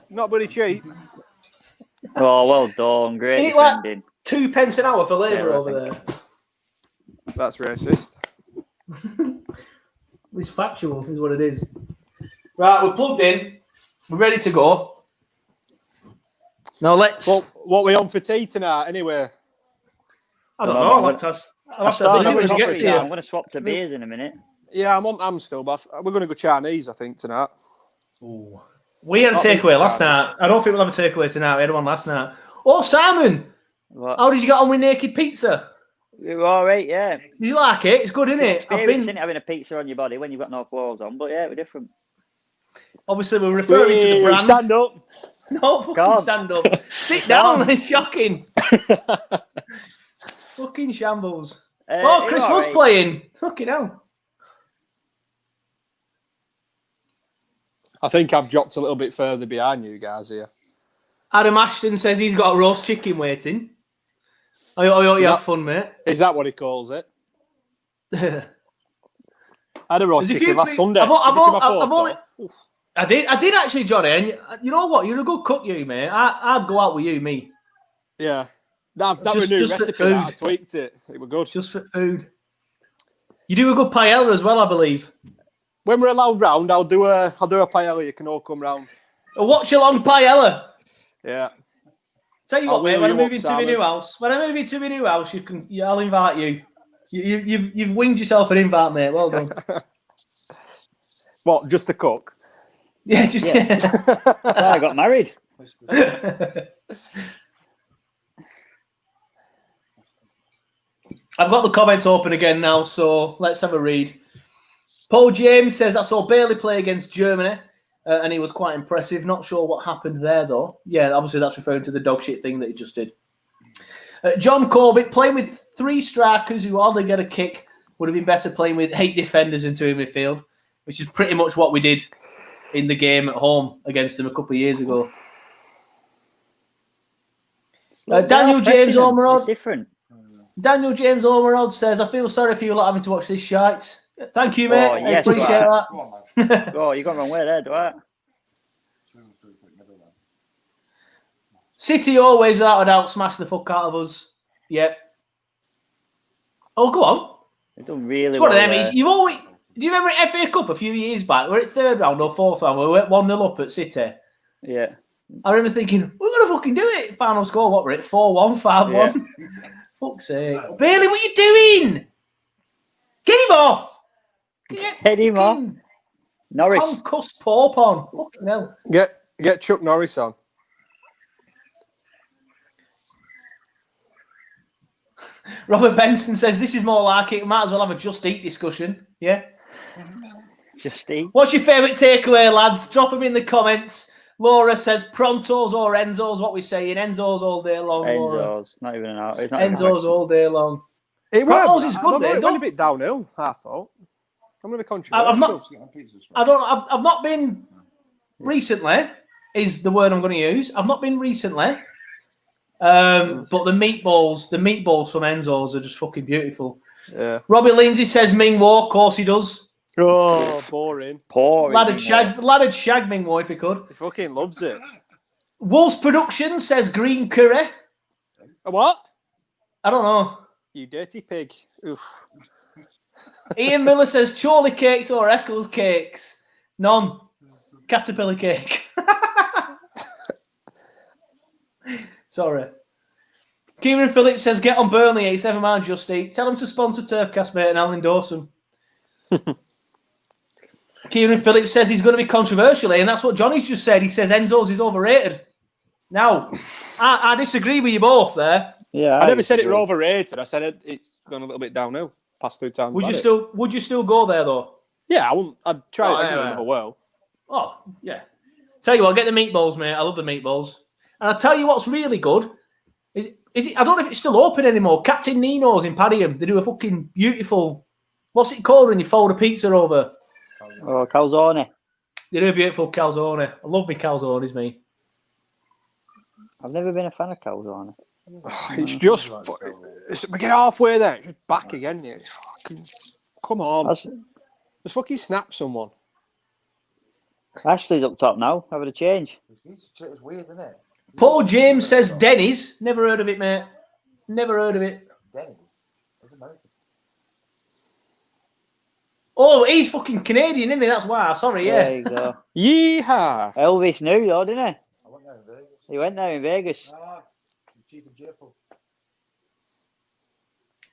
Not bloody cheap. Oh, well done. Great defending. Like 2 pence an hour for labour over there. That's racist. It's factual, is what it is. Right, we're plugged in. We're ready to go. Now let's... What are we on for tea tonight, anyway? I don't know. I'm going to swap to beers in a minute. Yeah, I'm still, but we're going to go Chinese, I think, tonight. Ooh. We had a takeaway last night. I don't think we'll have a takeaway tonight. We had one last night. Oh, Simon! What? How did you get on with Naked Pizza? You were all right, yeah. Did you like it? It's good, isn't it? I've been having a pizza on your body when you've got no clothes on, but yeah, we're different. Obviously, we're referring to the brand. Stand up. No, fucking stand up. Sit down. It's shocking. Fucking shambles. Chris was playing. Fucking hell. I think I've dropped a little bit further behind you guys here. Adam Ashton says he's got a roast chicken waiting. I hope you have fun, mate. Is that what he calls it? I had a roast chicken last Sunday. I did actually, Johnny. And you know what? You're a good cook, you, mate. I'd go out with you, me. Yeah. That was a new recipe. I tweaked it. It was good. Just for food. You do a good paella as well, I believe. When we're allowed round, I'll do a paella. You can all come round. A watch-along paella. Yeah. Tell you what, mate. When I move into my new house, I'll invite you. You've winged yourself an invite, mate. Well done. What? Just to cook? Yeah, just. Yeah. I got married. I've got the comments open again now, so let's have a read. Paul James says, I saw Bailey play against Germany, and he was quite impressive. Not sure what happened there, though. Yeah, obviously that's referring to the dog shit thing that he just did. John Corbett, playing with 3 strikers who hardly get a kick would have been better playing with 8 defenders into midfield, which is pretty much what we did. in the game at home against them a couple of years ago. Daniel James Ormerod. Different. Daniel James Ormerod says, I feel sorry for you lot having to watch this shite. Thank you, mate. I appreciate that. Oh, you got the wrong way there, Dwight. City always, without a doubt, smash the fuck out of us. Yeah. Oh, go on. They've done really it's well. One of them. You always. Do you remember FA Cup a few years back? We're at third round or fourth round. We went 1-0 up at City. Yeah. I remember thinking, we're going to fucking do it. Final score, what we're at? 4-1, 5-1. Yeah. Fuck's sake. Bailey, what are you doing? Get him off. Get him off. Norris. Concussed Pope on. Fucking hell. Get Chuck Norris on. Robert Benson says, this is more like it. Might as well have a Just Eat discussion. Yeah? Just Eat. What's your favourite takeaway, lads? Drop them in the comments. Laura says Prontos or Enzo's. What we saying? Enzo's all day long. Enzo's. Laura. Not even an hour. Enzo's all day long. Prontos is good. It went a bit downhill, I thought. I'm going to be controversial. I've not been recently, is the word I'm going to use. I've not been recently. But the meatballs from Enzo's are just fucking beautiful. Yeah. Robbie Lindsay says Ming Wo. Of course he does. Oh, boring. Lad had shag Ming Wo if he could. He fucking loves it. Wolves Production says green curry. A what? I don't know. You dirty pig. Oof. Ian Miller says Chorley cakes or Eccles cakes. None. Caterpillar cake. Sorry. Kieran Phillips says get on Burnley. It's never mind, Just Eat. Tell them to sponsor TurfCast, mate, and I'll endorse them. Kieran Phillips says he's going to be controversial, and that's what Johnny's just said. He says Enzo's is overrated. Now, I disagree with you both there. Yeah, I never said it was overrated. I said it's gone a little bit downhill past 2 times. Would you still go there though? Yeah, I wouldn't. I'd try it another well. Oh yeah. Tell you what, get the meatballs, mate. I love the meatballs. And I'll tell you what's really good. Is it? I don't know if it's still open anymore. Captain Nino's in Padiham. They do a fucking beautiful. What's it called when you fold a pizza over? Oh, calzone. They do a beautiful calzone. I love me calzones, me. I've never been a fan of calzone. It's just we get halfway there, it's just back again. It's fucking, come on, just fucking snap someone. Ashley's up top now. Having a change. It's weird, isn't it? Paul James says Denny's. Never heard of it, mate. Never heard of it. Denny's. It's American. Oh, he's fucking Canadian, isn't he? That's why. Sorry, yeah. There you go. Yeehaw! Elvis knew though, didn't he? I went there in Vegas. He went there in Vegas. Cheap and cheerful.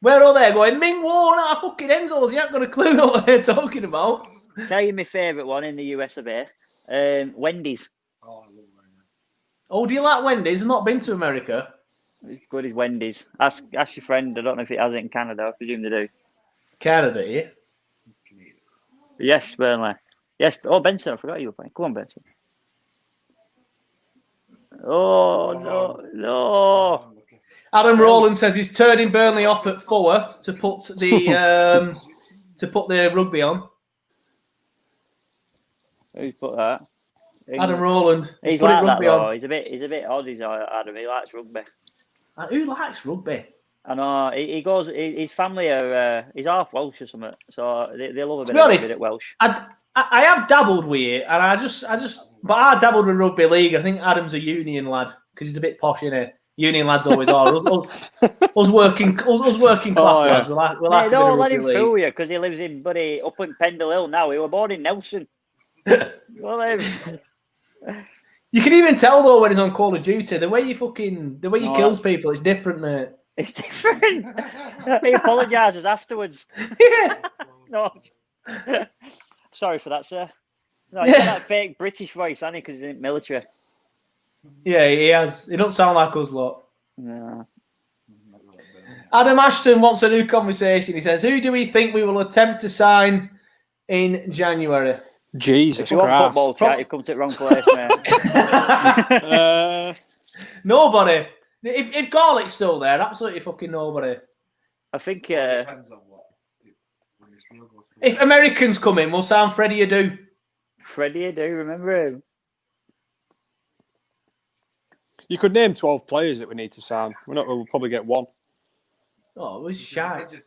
Where are they going? Ming Wo, not fucking Enzo's. You haven't got a clue what they're talking about. Tell you my favourite one in the US of A. Wendy's. Oh, I love Wendy's. Oh, do you like Wendy's? I've not been to America. It's good as Wendy's. Ask your friend. I don't know if it has it in Canada. I presume they do. Canada, yeah? Yes, Burnley. Yes. Oh, Benson. I forgot you were playing. Come on, Benson. Oh, no. Adam Rowland says he's turning Burnley off at 4 to put the rugby on. Who's put that? Adam Rowland. He's like that though. He's a bit odd. He's Adam. He likes rugby. Who likes rugby? I know. He goes. His family are. He's half Welsh or something. So they love a bit of Welsh. I have dabbled with it, and but I dabbled with rugby league. I think Adam's a Union lad because he's a bit posh, innit? Union lads always are. us working class lads. We'll like don't let him fool you because he lives in up in Pendle Hill now. He was born in Nelson. You can even tell though when he's on Call of Duty, the way he kills people, it's different, mate. It's different. He apologises afterwards. Yeah. No. Sorry for that, sir. No, he's got that fake British voice, hasn't he? Because he's in the military. Yeah, he has. He don't sound like us lot. No. Adam Ashton wants a new conversation. He says, "Who do we think we will attempt to sign in January?" Jesus If you want football chat, you've come to the wrong place, mate. Nobody. If Garlick's still there, absolutely fucking nobody. I think. Depends on what. If Americans come in, we'll sign Freddie Adu. Freddie, I do remember him. You could name 12 players that we need to sign. We'll probably get one. Oh, it was shite.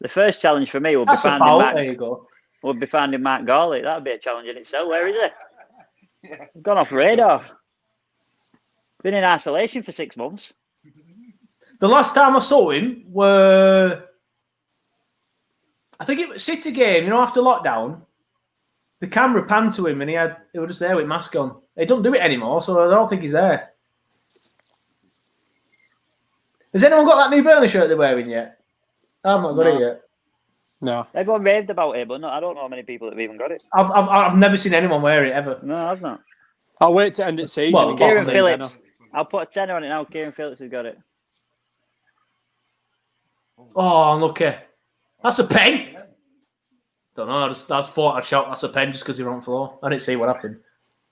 The first challenge for me would be That's a finding foul. Matt. There you go. Would be finding Matt Garlick. That'd be a challenge in itself. Where is he? Gone off radar. Been in isolation for 6 months. The last time I saw him were, I think it was City game. You know, after lockdown, the camera panned to him and he was just there with mask on. He don't do it anymore, so I don't think he's there. Has anyone got that new Burnley shirt they're wearing yet? I've not got it yet. No. Everyone raved about it, but no, I don't know how many people have even got it. I've never seen anyone wear it ever. No, I've not. I'll wait to end it season. Well, and get Kieran it. Phillips. I'll put a tenner on it now. Kieran Phillips has got it. Oh, unlucky. That's a pen. Don't know. I just thought I'd shout that's a pen just because you're on the floor. I didn't see what happened.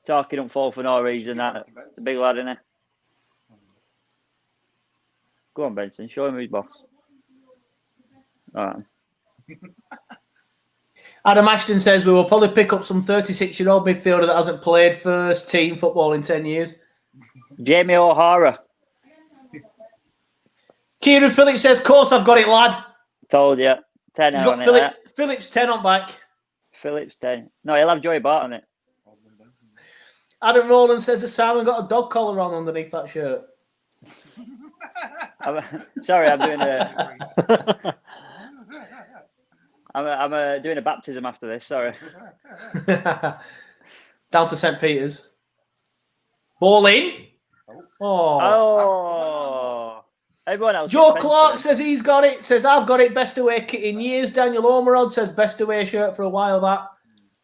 Talking don't fall for no reason. That the big lad, isn't it? Go on, Benson. Show him who's boss. All right. Adam Ashton says we will probably pick up some 36-year-old midfielder that hasn't played first team football in 10 years. Jamie O'Hara. Kieran Phillips says, course I've got it, lad. Told you. 10 He's on got it. Phillips 10 on back. Phillips 10. No, he'll have Joey Bart on it. Adam Rowland says that Simon got a dog collar on underneath that shirt. Sorry, I'm doing a... I'm doing a baptism after this, sorry. Down to St. Peter's. Ball in. Oh. Everyone else. Joe Clark says he's got it. Says I've got it. Best away kit in years. Daniel Omerod says best away shirt for a while that.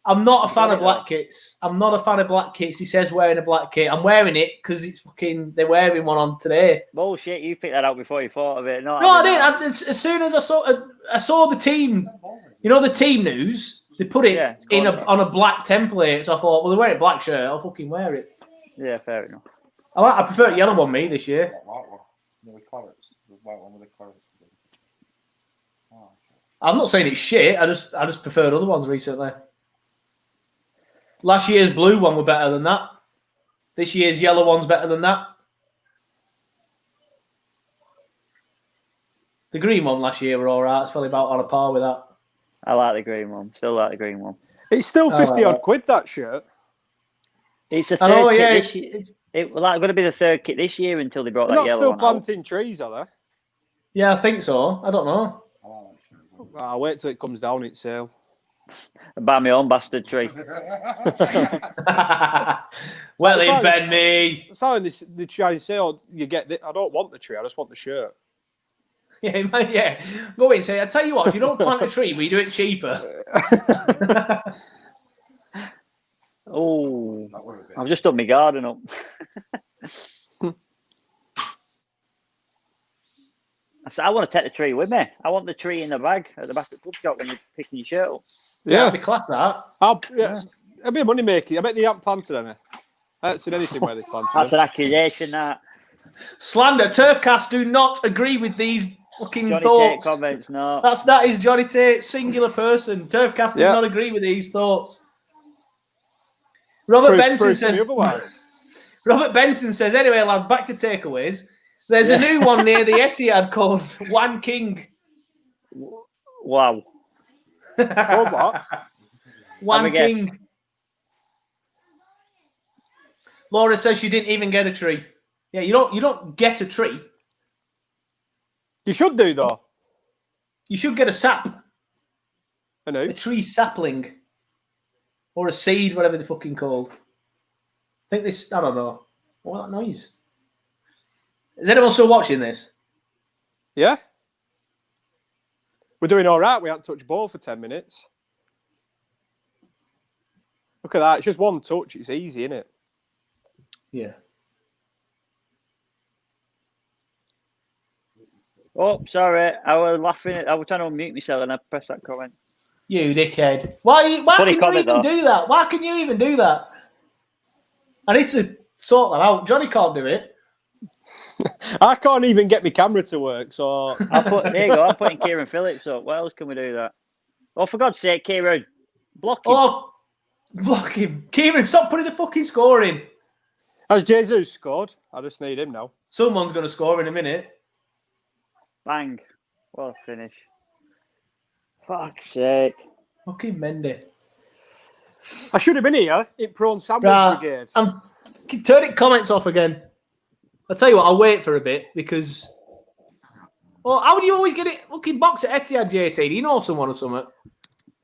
I'm not a fan of black kits. I'm not a fan of black kits. He says wearing a black kit. I'm wearing it because it's fucking. They're wearing one on today. Bullshit! You picked that out before you thought of it. No, I didn't. As soon as I saw the team, you know, the team news. They put it on a black template. So I thought, well, they're wearing a black shirt. I'll fucking wear it. Yeah, fair enough. I prefer yellow one me this year. The Clarets. The white one with the Clarets. Oh, I'm not saying it's shit. I just preferred other ones recently. Last year's blue one were better than that. This year's yellow one's better than that. The green one last year were all right. It's probably about on a par with that. I like the green one. Still like the green one. It's still 50 odd quid, that shirt. It's a third kit this year. It was going to be the third kit this year until they brought that yellow one. They're not still planting trees, are they? Yeah, I think so. I don't know. I'll wait till it comes down its sale. Buy my own bastard tree. Well, in Ben me. That's how they try to say, "Oh, you get this." I don't want the tree. I just want the shirt. Yeah, man, yeah. Go in and say, I tell you what, if you don't plant a tree, we do it cheaper. Oh, I've just done my garden up. I want to take the tree with me. I want the tree in the bag at the back of the pub shop when you're picking your shirt up. Yeah, that'd be class, that. It'll be a money maker. I bet they haven't planted any. I haven't seen anything where they planted That's an accusation, that. Slander. TurfCast do not agree with these fucking Johnny thoughts. Tate comments, no. That is Johnny Tate, singular person. TurfCast do not agree with these thoughts. Robert Benson says, anyway, lads, back to takeaways. There's a new one near the Etihad called One King. Wow. what? One King. Laura says she didn't even get a tree. Yeah, you don't get a tree. You should do, though. You should get a sap. I know. A tree sapling. Or a seed, whatever they're fucking called. I think this, I don't know. What that noise? Is anyone still watching this? Yeah. We're doing all right. We haven't touched ball for 10 minutes. Look at that. It's just one touch. It's easy, isn't it? Yeah. Oh, sorry. I was laughing. I was trying to unmute myself and I pressed that comment. You dickhead. Why can you even do that? Why can you even do that? I need to sort that out. Johnny can't do it. I can't even get my camera to work, so... There you go. I'm putting Kieran Phillips up. What else can we do that? Oh, for God's sake, Kieran. Block him. Oh, block him. Kieran, stop putting the fucking score in. Has Jesus scored? I just need him now. Someone's going to score in a minute. Bang. What a finish. Fuck's sake. Fucking Mendy. I should have been here in Prawn Sandwich Brigade. Turn it comments off again. I'll tell you what, I'll wait for a bit because... Oh, how do you always get it? Fucking box at Etihad, JT. Do you know someone or something?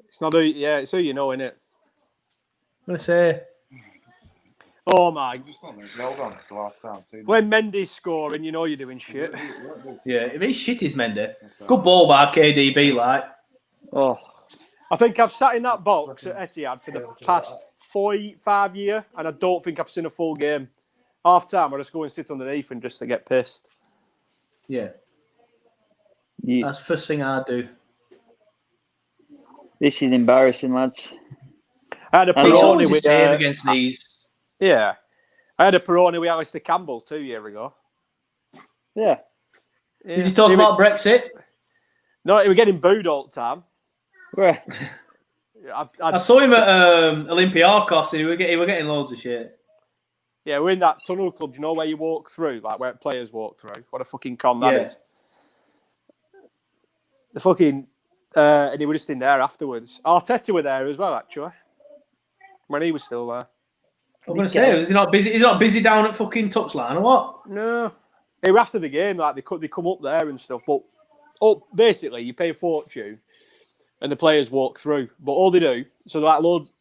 It's not who, it's who you know, innit? I'm going to say... Oh my... When Mendy's scoring, you know you're doing shit. Yeah, if he's shit, is Mendy. Good ball by KDB, like. Oh. I think I've sat in that box at Etihad for the past 4-5 years, and I don't think I've seen a full game. Half time, I just go and sit underneath and just to get pissed. Yeah. That's the first thing I do. This is embarrassing, lads. I had a Peroni with against these. Yeah. I had a Peroni with Alistair Campbell 2 years ago. Yeah. Did you talk about Brexit? No, he was getting booed all the time. Right. I saw him at Olympiacos and he were getting loads of shit. Yeah, we're in that tunnel club, you know, where you walk through, like where players walk through. What a fucking con that is. The fucking... and he was just in there afterwards. Arteta were there as well, actually. When he was still there. I'm going to say, is he not busy? He's not busy down at fucking touchline or what? No. He was after the game, like they come up there and stuff. But basically, you pay a fortune and the players walk through. But all they do, so like loads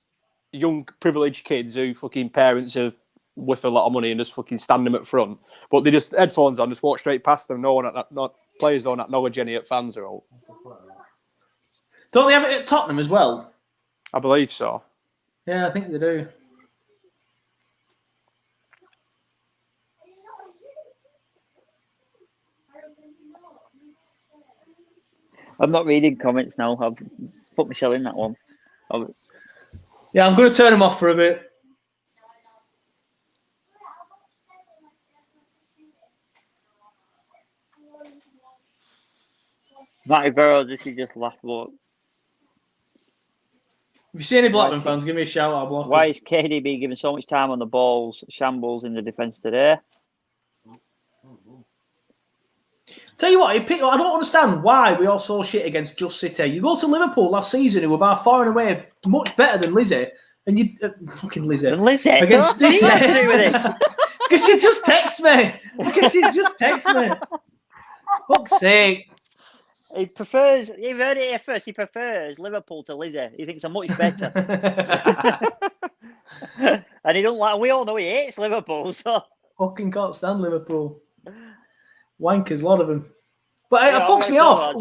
young privileged kids who fucking parents are with a lot of money and just fucking stand them at front. But they just headphones on, just walk straight past them. No one, not players don't acknowledge any fans are all. Don't they have it at Tottenham as well? I believe so. Yeah, I think they do. I'm not reading comments now. I've put myself in that one. Yeah, I'm going to turn them off for a bit. Matty Burrow, this is just laughable. If you see any Blackburn fans, give me a shout. I'll block Why them. is KDB giving so much time on the balls, shambles in the defence today? Tell you what, I don't understand why we all saw shit against Just City. You go to Liverpool last season, who were by far and away much better than Lizzie, and you fucking Lizzie against City. What to do with this? Because she just texts me. Because she's just texts me. Fuck's sake. You've heard it here first. He prefers Liverpool to Lizzie. He thinks I'm much better. And he don't like. We all know he hates Liverpool. So fucking can't stand Liverpool. Wankers, a lot of them. But it fucks me off.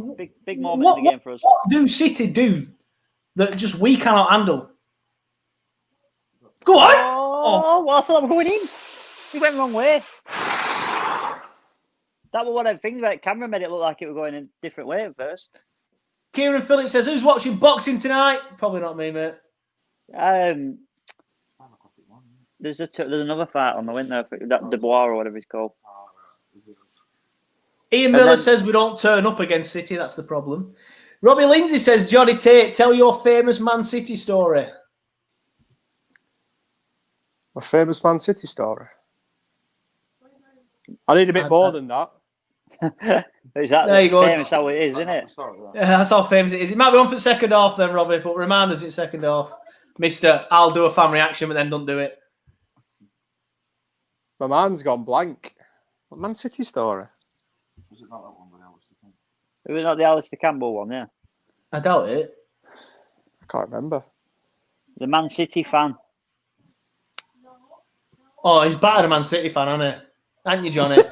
Big moment in the game for us. What do City do that just we cannot handle? Go on! Oh, well, I thought I was going in. He went the wrong way. That was one of the things about camera made it look like it was going in a different way at first. Kieran Phillips says, who's watching boxing tonight? Probably not me, mate. There's another fight on the window, that Dubois or whatever it's called. Ian Miller says we don't turn up against City. That's the problem. Robbie Lindsay says, Johnny Tate, tell your famous Man City story. A famous Man City story? I need a bit more than that. Is that there you go. Famous how it is, isn't it? Yeah, that's how famous it is. It might be on for the second half then, Robbie, but remind us it's second half. Mister, I'll do a fan reaction, but then don't do it. My mind's gone blank. What Man City story? Was it not that one with Alistair Campbell? It was not the Alistair Campbell one, yeah. I doubt it. I can't remember. The Man City fan. Oh, he's better than Man City fan, isn't he? Ain't you, Johnny?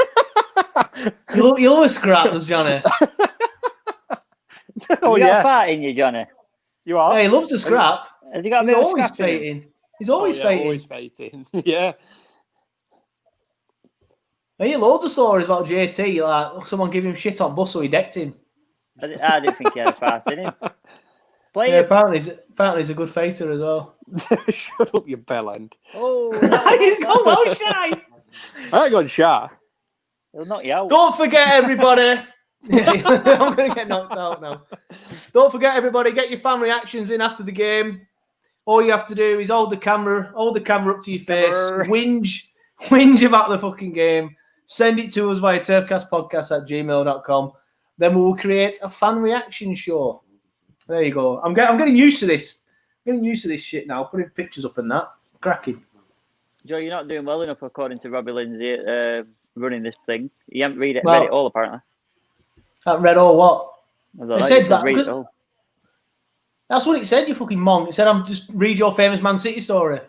you always scrap, does Johnny? Oh, you got a fight in you, Johnny? You are? Yeah, he loves a scrap. Has he got a bit of scrap in him? He's always fighting. Always fighting. Yeah. I hear loads of stories about JT, like someone gave him shit on bus, so he decked him. I didn't think he had a fight in him. Yeah, apparently he's a good fighter as well. Shut up, you bellend. Oh, he's gone low shy. I ain't gone shy. He'll knock you out. Don't forget, everybody. I'm going to get knocked out now. Don't forget, everybody, get your fan reactions in after the game. All you have to do is hold the camera up to your face, whinge about the fucking game, send it to us via turfcastpodcast@gmail.com. Then we will create a fan reaction show. There you go. I'm getting used to this. I'm getting used to this shit now. Putting pictures up and that. Cracking. Joe, you're not doing well enough according to Robbie Lindsay running this thing. You haven't read it all, apparently. Read all what? It said that read it all. That's what it said, you fucking monk. It said, I'm just read your famous Man City story.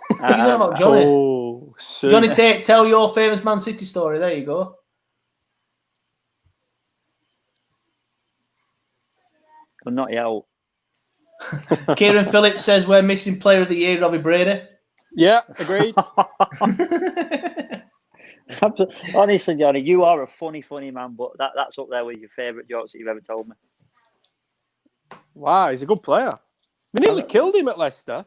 What are you talking about, Johnny? Oh, Johnny, tell your famous Man City story. There you go. I'm not yet. Kieran Phillips says we're missing player of the year, Robbie Brady. Yeah, agreed. Honestly, Johnny, you are a funny man, but that's up there with your favourite jokes that you've ever told me. Wow, he's a good player. They nearly killed him at Leicester.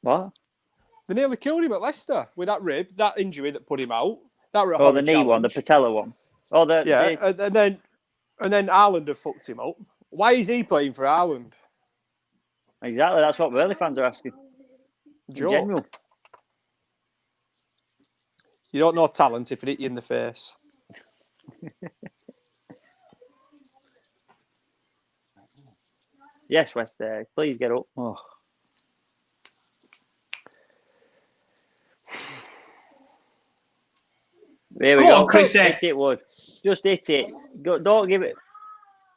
What? They nearly killed him at Leicester with that rib, that injury that put him out. That the knee challenge. One, the patella one. And then Haaland have fucked him up. Why is he playing for Haaland? Exactly, that's what Burnley fans are asking. In general. You don't know talent if it hit you in the face. Yes, West, please get up. Oh. There we go. Chris, hit it, Wood. Just hit it. Don't give it.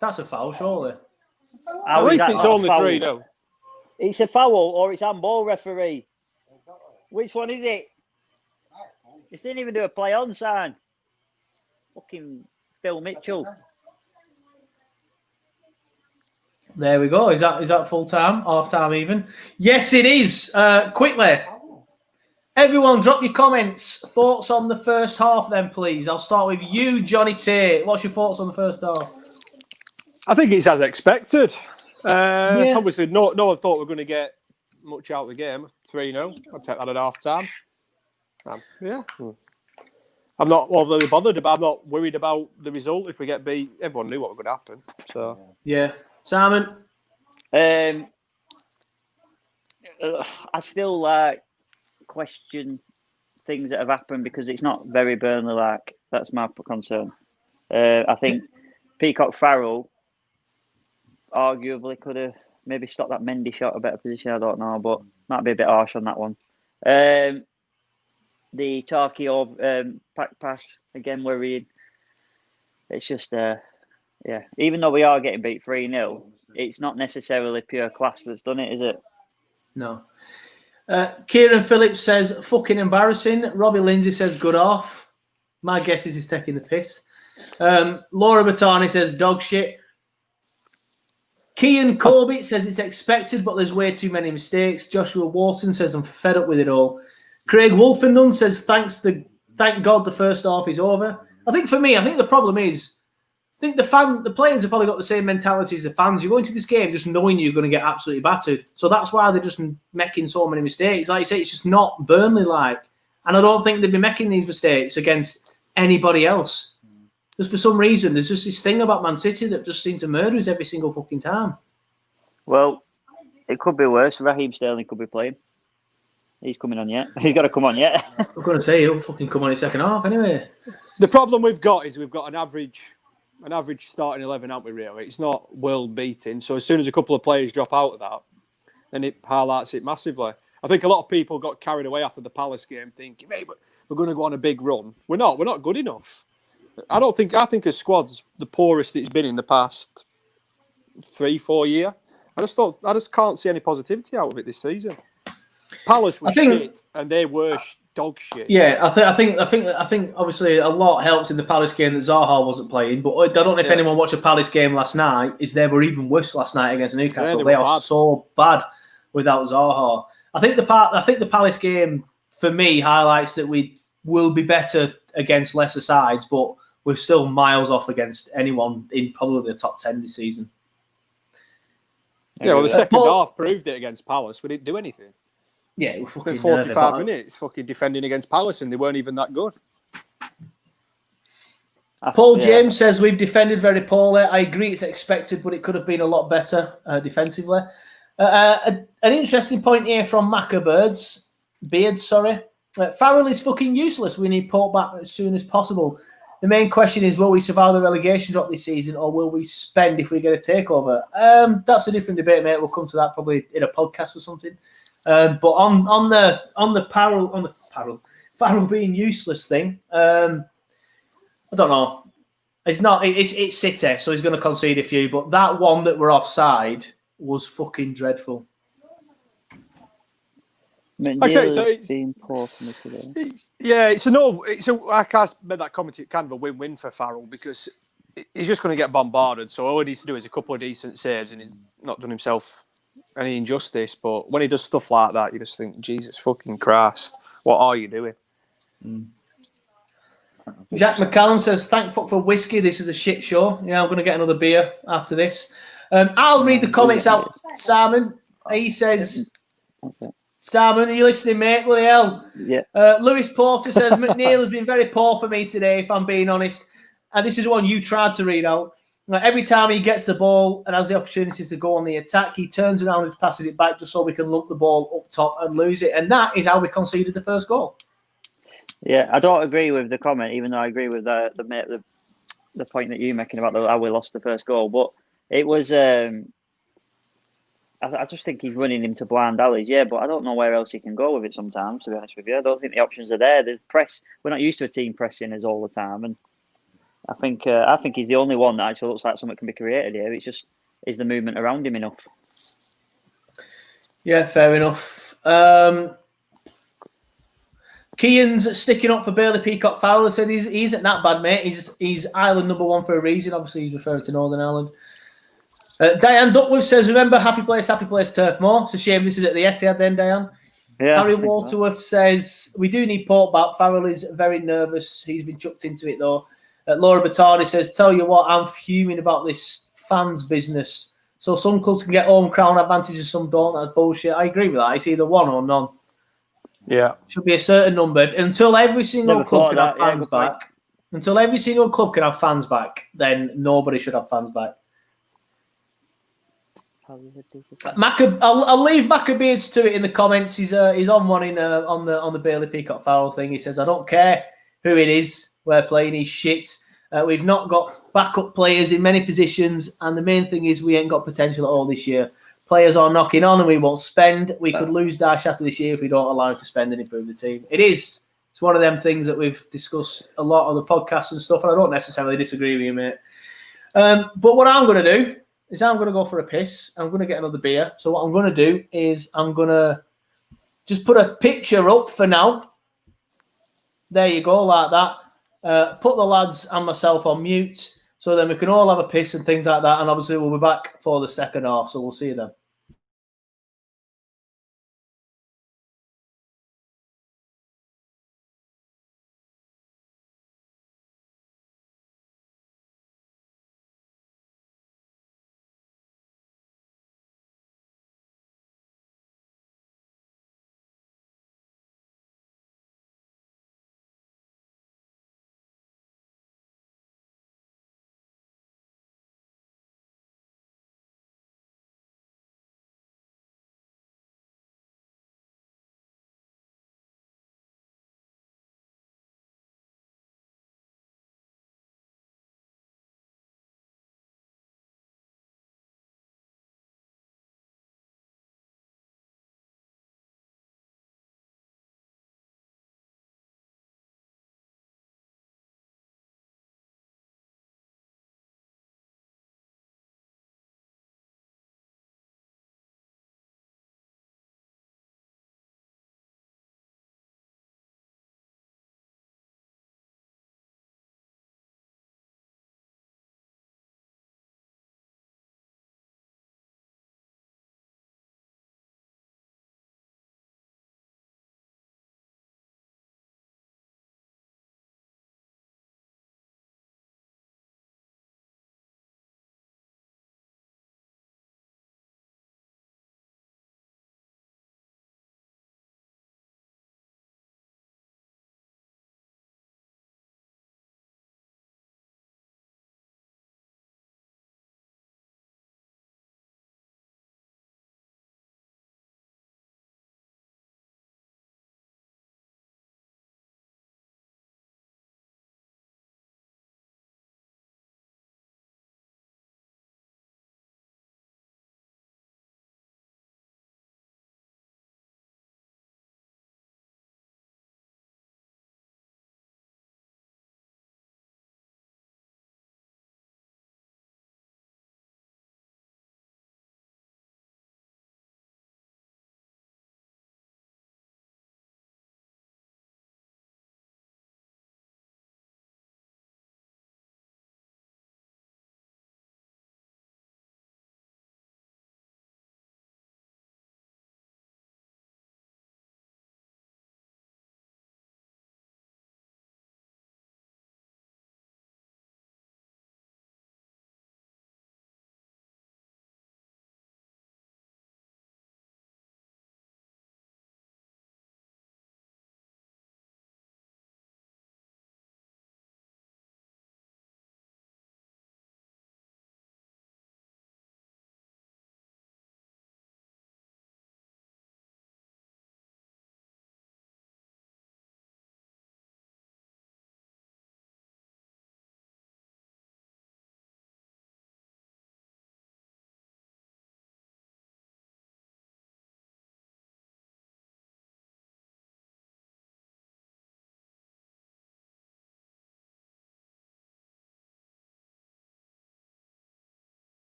That's a foul, surely. At least it's only 3-0. It's a foul or it's handball, referee. Which one is it? It didn't even do a play on sign. Fucking Phil Mitchell. There we go. Is that full time? Half time even? Yes, it is. Quickly. Everyone, drop your comments. Thoughts on the first half then, please. I'll start with you, Johnny Tate. What's your thoughts on the first half? I think it's as expected. Obviously, no one thought we were going to get much out of the game. 3-0. I'll take that at half time. I'm not overly bothered about. I'm not worried about the result. If we get beat, everyone knew what was going to happen. So yeah, Simon. I still question things that have happened because it's not very Burnley-like. That's my concern. I think Peacock Farrell arguably could have maybe stopped that Mendy shot a better position. I don't know, but might be a bit harsh on that one. The Tarky or pack pass again worrying. It's just even though we are getting beat 3-0, it's not necessarily pure class that's done it, is it? No. Kieran Phillips says fucking embarrassing. Robbie Lindsay says good off. My guess is he's taking the piss. Laura Batani says dog shit. Kean Corbett says it's expected, but there's way too many mistakes. Joshua Wharton says I'm fed up with it all. Craig Wolfenden says thank God the first half is over. I think the problem is, I think the players have probably got the same mentality as the fans. You go into this game just knowing you're going to get absolutely battered. So that's why they're just making so many mistakes. Like you say, it's just not Burnley-like. And I don't think they'd be making these mistakes against anybody else. Just for some reason, there's just this thing about Man City that just seems to murder us every single fucking time. Well, it could be worse. Raheem Sterling could be playing. He's coming on yet. He's got to come on yet. I'm going to say he'll fucking come on in second half anyway. The problem we've got is we've got an average starting 11, haven't we, really? It's not world beating. So as soon as a couple of players drop out of that, then it highlights it massively. I think a lot of people got carried away after the Palace game thinking, hey, but we're going to go on a big run. We're not good enough. I think a squad's the poorest it's been in the past 3-4 years. I just can't see any positivity out of it this season. Palace was shit and they were dog shit. Yeah, I think obviously a lot helps in the Palace game that Zaha wasn't playing, but I don't know if anyone watched the Palace game last night. They were even worse last night against Newcastle. They are so bad without Zaha. I think the Palace game for me highlights that we will be better against lesser sides, but we're still miles off against anyone in probably the top 10 this season. Yeah, well, the second half proved it against Palace. We didn't do anything. Yeah, we're fucking 45 minutes fucking defending against Palace and they weren't even that good. Paul James says we've defended very poorly. I agree it's expected, but it could have been a lot better defensively. An interesting point here from Beards, sorry. Farrell is fucking useless. We need Pope back as soon as possible. The main question is, will we survive the relegation drop this season, or will we spend if we get a takeover? That's a different debate, mate. We'll come to that probably in a podcast or something. But on the Farrell being useless thing, I don't know. It's City, so he's going to concede a few. But that one that were offside was fucking dreadful. Like I say, so it's being poor for me today. Yeah, like I made that comment, it's kind of a win-win for Farrell because he's just going to get bombarded. So all he needs to do is a couple of decent saves, and he's not done himself any injustice. But when he does stuff like that, you just think, Jesus fucking Christ, what are you doing? Jack McCallum says, "Thank fuck for whiskey. This is a shit show." Yeah, I'm going to get another beer after this. I'll read the comments out. Simon, he says. Simon, are you listening, mate? Bloody hell. Yeah. Lewis Porter says, McNeil has been very poor for me today, if I'm being honest. And this is one you tried to read out. Like, every time he gets the ball and has the opportunity to go on the attack, he turns around and passes it back just so we can lump the ball up top and lose it. And that is how we conceded the first goal. Yeah, I don't agree with the comment, even though I agree with the point that you're making about how we lost the first goal. But it was... I just think he's running him to blind alleys, yeah, but I don't know where else he can go with it sometimes, to be honest with you. I don't think the options are there. The press, we're not used to a team pressing us all the time, and I think he's the only one that actually looks like something can be created here. It's just, is the movement around him enough? Yeah, fair enough. Kean's sticking up for Bailey Peacock Fowler, said he's isn't that bad, mate. He's Ireland number one for a reason. Obviously, he's referring to Northern Ireland. Diane Duckworth says, remember, happy place, Turf Moor. It's a shame this is at the Etihad then, Diane. Yeah, Harry Waterworth says, we do need Pope back. Farrell is very nervous. He's been chucked into it, though. Laura Battani says, tell you what, I'm fuming about this fans business. So some clubs can get home crown advantages, some don't. That's bullshit. I agree with that. It's either one or none. Yeah. Should be a certain number. Until every single club can have fans back, until every single club can have fans back, then nobody should have fans back. I'll leave Maccabees to it in the comments. He's on one on the Bailey Peacock Farrell thing. He says, I don't care who it is we're playing, he's shit. We've not got backup players in many positions, and the main thing is we ain't got potential at all this year. Players are knocking on and we won't spend. We could lose Dash after this year if we don't allow him to spend and improve the team. It's one of them things that we've discussed a lot on the podcast and stuff, and I don't necessarily disagree with you, mate. But what I'm going to do is I'm going to go for a piss. I'm going to get another beer. So what I'm going to do is I'm going to just put a picture up for now. There you go, like that. Put the lads and myself on mute so then we can all have a piss and things like that. And obviously we'll be back for the second half. So we'll see you then.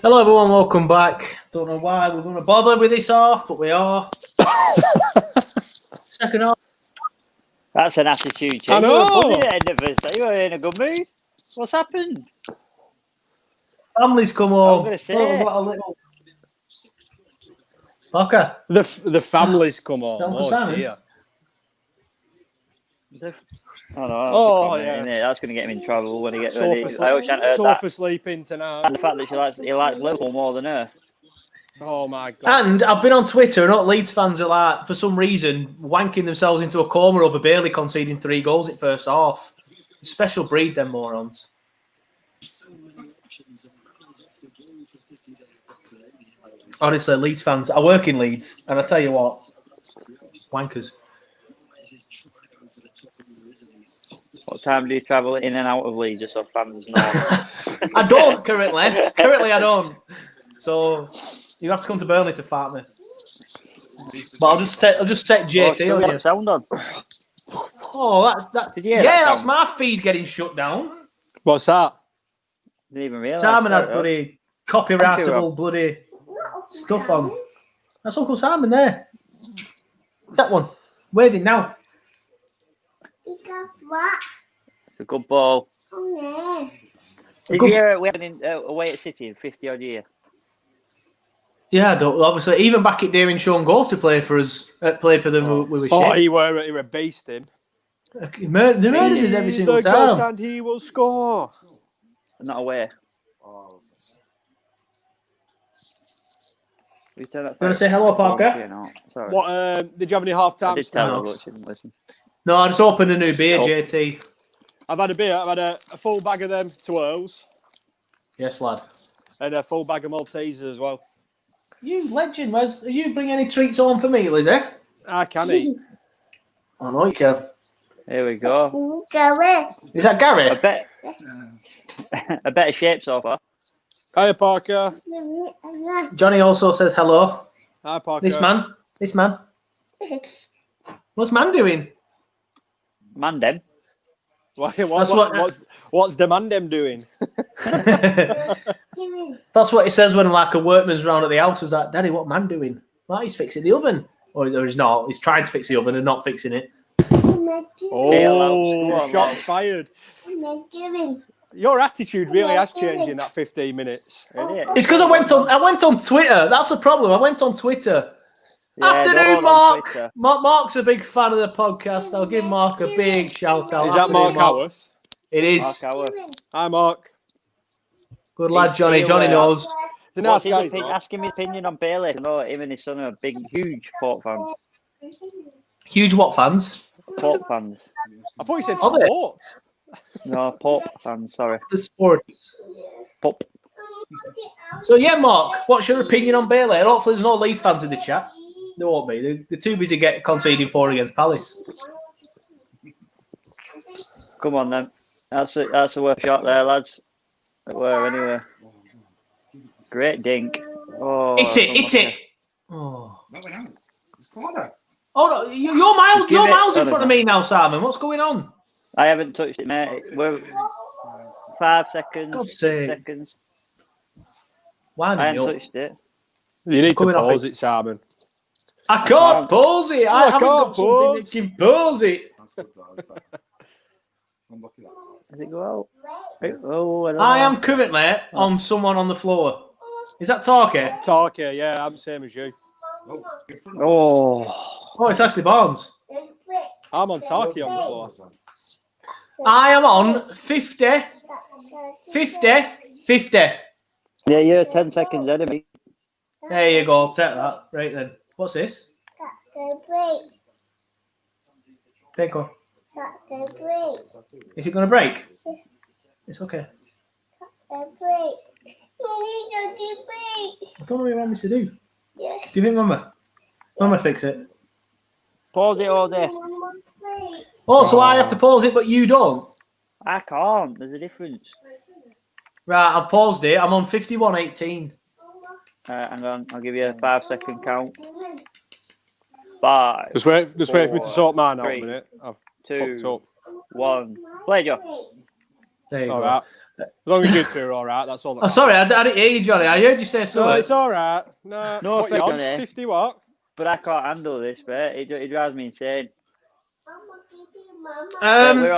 Hello, everyone. Welcome back. Don't know why we're going to bother with this half, but we are. Second half. That's an attitude change. I know. You were buzzing at the end of this. You were in a good mood. What's happened? Family's come home. I'm going to say. What a little. Parker. The family's come home. Don't Oh Simon. dear. Oh no! That's Oh, a comment, yeah. isn't it? That's going to get him in trouble when he gets Sofa, ready. I wish I'd heard sofa that. sleeping tonight. And the fact that he likes Liverpool more than her. Oh my god. And I've been on Twitter, and all Leeds fans are like, for some reason, wanking themselves into a coma over Bailey conceding 3 goals in first half. Special breed, them morons. Honestly, Leeds fans. I work in Leeds, and I tell you what, wankers. What time do you travel in and out of Leeds just so fans know? I don't currently. Currently, I don't. So you have to come to Burnley to fart me. But I'll just set JT on you. Sound on. Oh, that's Did you hear yeah, that that's sound? my feed getting shut down. What's that? Didn't even realise. Simon had that. bloody copyrightable bloody stuff on. That's Uncle Simon there. That one. Waving now. It's a good ball. Did you hear we had away at City in 50 odd year? Yeah, obviously, even back at Damien Sean Goal to play for us, play for them, we were Oh, shit. he were beasting. They murdered us every single the time. goat and he will score. Not away. You want to say hello, Parker? No, sorry. What? Did you have any half-time I did tell her, snacks? but she didn't listen. No, I just opened a new beer, JT. I've had a beer. I've had a full bag of them twirls Yes, lad. and a full bag of Maltesers as well. You legend, Wes. Are you bring any treats on for me, Lizzie? I can eat. I know you can. Here we go. Is that Gary? A better shape so far. Hiya, Parker. Johnny also says hello. Hi, Parker. This man. What's man doing? Mandem. What's the mandem doing? That's what he says when like a workman's round at the house. Is like, Daddy, what man doing? Like he's fixing the oven, or he's not. He's trying to fix the oven and not fixing it. Oh, shots fired. Your attitude really has changed in that 15 minutes. It's because I went on Twitter. That's the problem. I went on Twitter. Yeah, Afternoon, Mark. Mark's a big fan of the podcast. I'll give Mark a big shout out. Is that Mark Howarth? It is. Mark Howarth. Hi, Mark. Good lad, Johnny. Johnny knows. It's a nice guy. Ask him his opinion on Bailey. I know him and his son are huge Port fans. Huge what fans? Port fans. I thought you said sport. No, Port fans, sorry. The sports. Pop. So, yeah, Mark, what's your opinion on Bailey? And hopefully there's no Leeds fans in the chat. There won't be. They're too busy conceding 4 against Palace. Come on, then. That's a worth shot there, lads. It were, anyway. Great dink. Oh, Hit it. Oh. That went out. It's corner. Oh, no, you're miles in front of me now, Simon. What's going on? I haven't touched it, mate. We're 5 seconds. God's sake. Seconds. Why I haven't touched it. You need to pause it, Simon. I can't pause it. I haven't got something that can pause it. Does it go out? Oh, I am currently on someone on the floor. Is that Tarky? Tarky, yeah, I'm the same as you. Oh, it's Ashley Barnes. I'm on Tarky on the floor. I am on 50. yeah, you're 10 seconds ahead of me. There you go. I'll take that. Right then. What's this? Take on. Is it going to break? It's okay. I don't know what you want me to do. Do you think Mama fix it? Pause it all day. Oh, so I have to pause it, but you don't? I can't. There's a difference. Right, I've paused it. I'm on 51:18. Hang on. I'll give you a 5-second count. 5. Just wait for me to sort mine out 3, a minute. I've 2, fucked up. 1. Play, Joe. There you All go. right. As long as you two are all right, that's all. Sorry, I didn't hear you, Johnny. I heard you say something. No, it's all right. No, what you on? 50 what? But I can't handle this, mate. It drives me insane.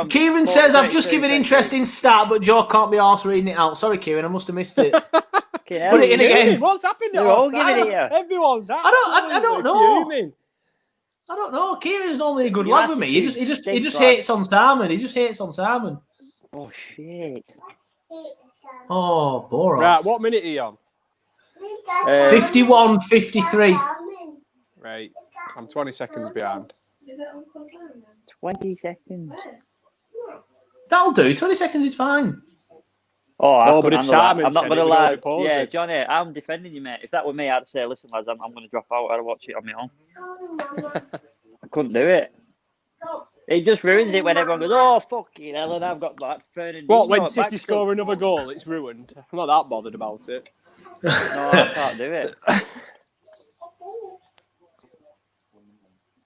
Kieran says, I've just given interesting stat, but Joe can't be arsed reading it out. Sorry, Kieran, I must have missed it. Put it in again. What's happened? They're all giving it you. Everyone's I don't know. Fuming. I don't know. Kieran's normally a good lad with me. He just hates on Simon. He just hates on Simon. Oh shit. Oh, boring. Right, what minute are you on? 51:53. Right, I'm 20 seconds behind. 20 seconds. That'll do. 20 seconds is fine. But if Simon I'm not going to lie. Yeah, it. Johnny, I'm defending you, mate. If that were me, I'd say, listen, lads, I'm going to drop out. I'd watch it on my own. I couldn't do it. It just ruins it when everyone goes, oh, fucking hell, and I've got that Fernandinho. What, when City score another goal, it's ruined? I'm not that bothered about it. No, I can't do it.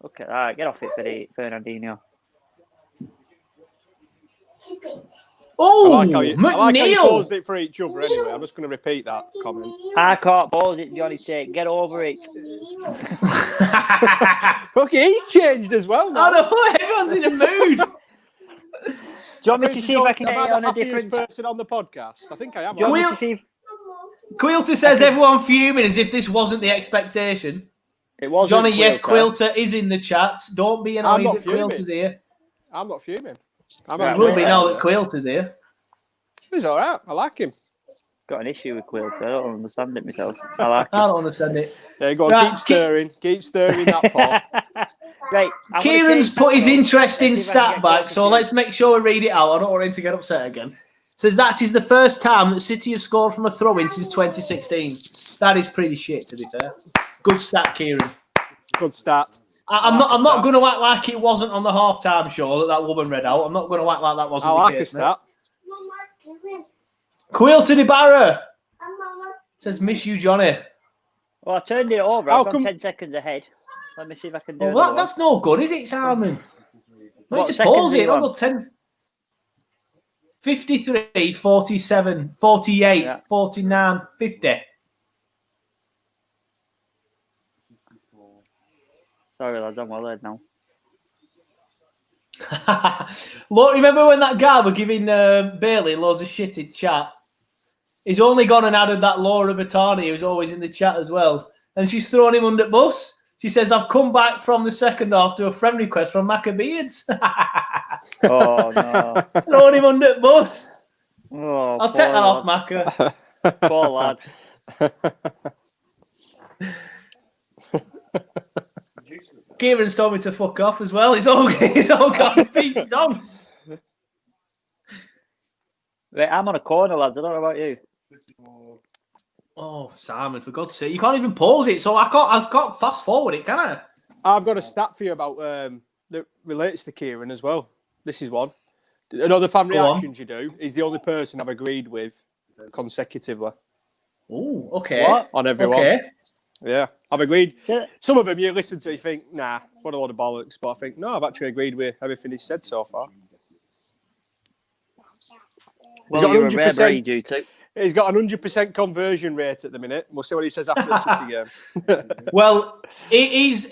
Okay, all right, get off it, Fernandinho. Oh, I like how you McNeil! paused it for each other anyway. I'm just going to repeat that comment. I can't pause it, Johnny. Take, get over it. Okay, he's changed as well now. I know, everyone's in a mood. Do you want me to see if I can get on a different person on the podcast? I think I am. Quilter says everyone fuming as if this wasn't the expectation. It was Johnny. Yes, Quilter is in the chat. Don't be annoyed that Quilter's here. I'm not fuming. It will be now that Quilter's here. He's all right. I like him. Got an issue with Quilter. I don't understand it myself. I don't understand it. Yeah, go on. Right, keep stirring that pot. Right. Kieran's put his interesting stat back, so let's make sure we read it out. I don't want him to get upset again. Says that is the first time that City have scored from a throw-in since 2016. That is pretty shit, to be fair. Good stat, Kieran. Good stat. I'm not going to act like it wasn't on the halftime show that woman read out. I'm not going to act like that wasn't the case. I like a stat. Quilter de Barra says, miss you, Johnny. Well, I turned it over. I've gone 10 seconds ahead. Let me see if I can do it. That's no good, is it, Simon? I need to pause it. I've got 10. 53, 47, 48, 49, 50. Sorry, lads, I'm well heard now. Look, remember when that guy was giving Bailey loads of shit in chat? He's only gone and added that Laura Battani, who's always in the chat as well. And she's thrown him under the bus. She says, I've come back from the second half to a friend request from Maccabees. Oh, no. Throwing him under the bus. Oh, I'll take that off, Macca. Poor lad. Kieran's told me to fuck off as well. He's all got beats on. Right, I'm on a corner, lads. I don't know about you. Oh, Simon, for God's sake. You can't even pause it, so I can't fast forward it, can I? I've got a stat for you about that relates to Kieran as well. This is one. Another fan reactions you do. He's the only person I've agreed with consecutively. Oh, okay. What? On everyone. Okay. Yeah, I've agreed. Some of them you listen to, you think, nah, what a load of bollocks. But I think, no, I've actually agreed with everything he's said so far. Well, you're a rare breed, you two. He's got an 100% conversion rate at the minute. We'll see what he says after the City game. Well, he's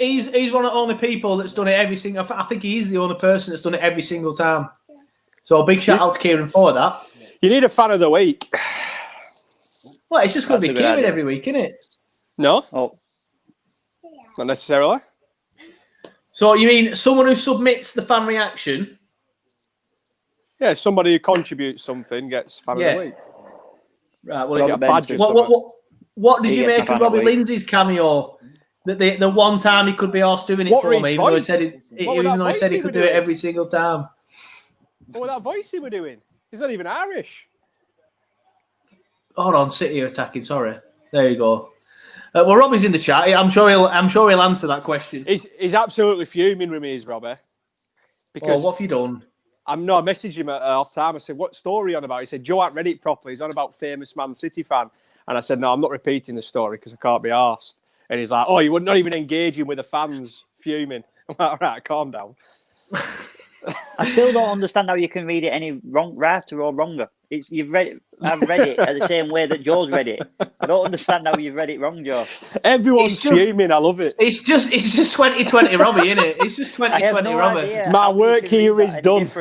one of the only people that's done it every single. I think he's the only person that's done it every single time. So a big shout out to Kieran for that. You need a fan of the week. Well, it's just going to be Kieran every week, isn't it? No. Oh. Not necessarily. So you mean someone who submits the fan reaction? Yeah, somebody who contributes something gets fan of the week. Right. Well, get a badge or what did you make of Robbie Lindsay's cameo? That the one time he could be asked doing it for me, even though he said he could do it every single time. What was that voice he was doing? He's not even Irish. Hold on, City are attacking. Sorry. There you go. Well, Robbie's in the chat. I'm sure he'll answer that question. He's absolutely fuming with me, is Robbie. Because what have you done? I messaged him at half time. I said, "What story on about?" He said, "Joe ain't read it properly. He's on about famous Man City fan." And I said, "No, I'm not repeating the story because I can't be arsed." And he's like, "Oh, you were not even engaging with the fans, fuming." I'm like, "All right, calm down." I still don't understand how you can read it any righter or wronger. I've read it the same way that Joe's read it. I don't understand how you've read it wrong, Joe. Everyone's fuming. I love it. It's just 2020 Robbie, isn't it? It's just 2020 Robbie. My work here is done.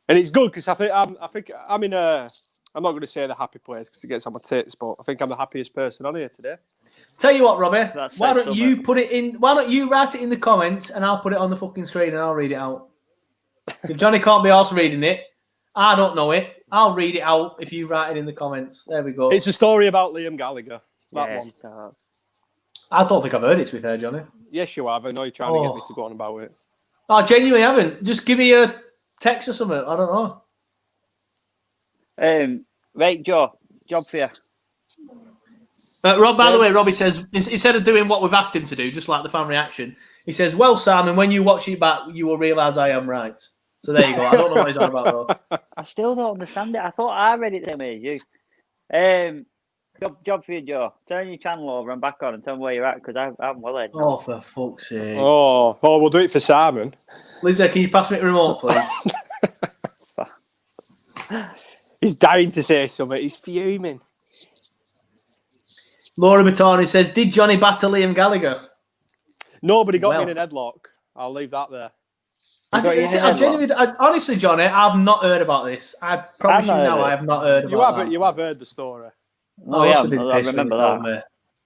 And it's good because I think I'm in a. I'm not going to say the happy place because it gets on my tits, but I think I'm the happiest person on here today. Tell you what, Robbie, why don't you put it in? Why don't you write it in the comments and I'll put it on the fucking screen and I'll read it out. If Johnny can't be arsed reading it, I don't know it. I'll read it out if you write it in the comments. There we go. It's a story about Liam Gallagher. That one. I don't think I've heard it, to be fair, Johnny. Yes, you have. I know you're trying to get me to go on about it. I genuinely haven't. Just give me a text or something. I don't know. Right, Joe. Job for you. Rob, by the way, Robbie says, instead of doing what we've asked him to do, just like the fan reaction, he says, well, Simon, when you watch it back, you will realise I am right. So there you go. I don't know what he's on about, though. I still don't understand it. I thought I read it the same way as you. Job for you, Joe. Turn your channel over and back on and tell me where you're at, because I'm well ahead. Oh, for fuck's sake. Oh, we'll do it for Simon. Lizzie, can you pass me the remote, please? He's dying to say something. He's fuming. Laura Batani says, did Johnny batter Liam Gallagher? Nobody got me in an headlock. I'll leave that there. Honestly, Johnny, I've not heard about this. I promise you now, I have not heard about that. You have heard the story. Oh, yeah, I remember that.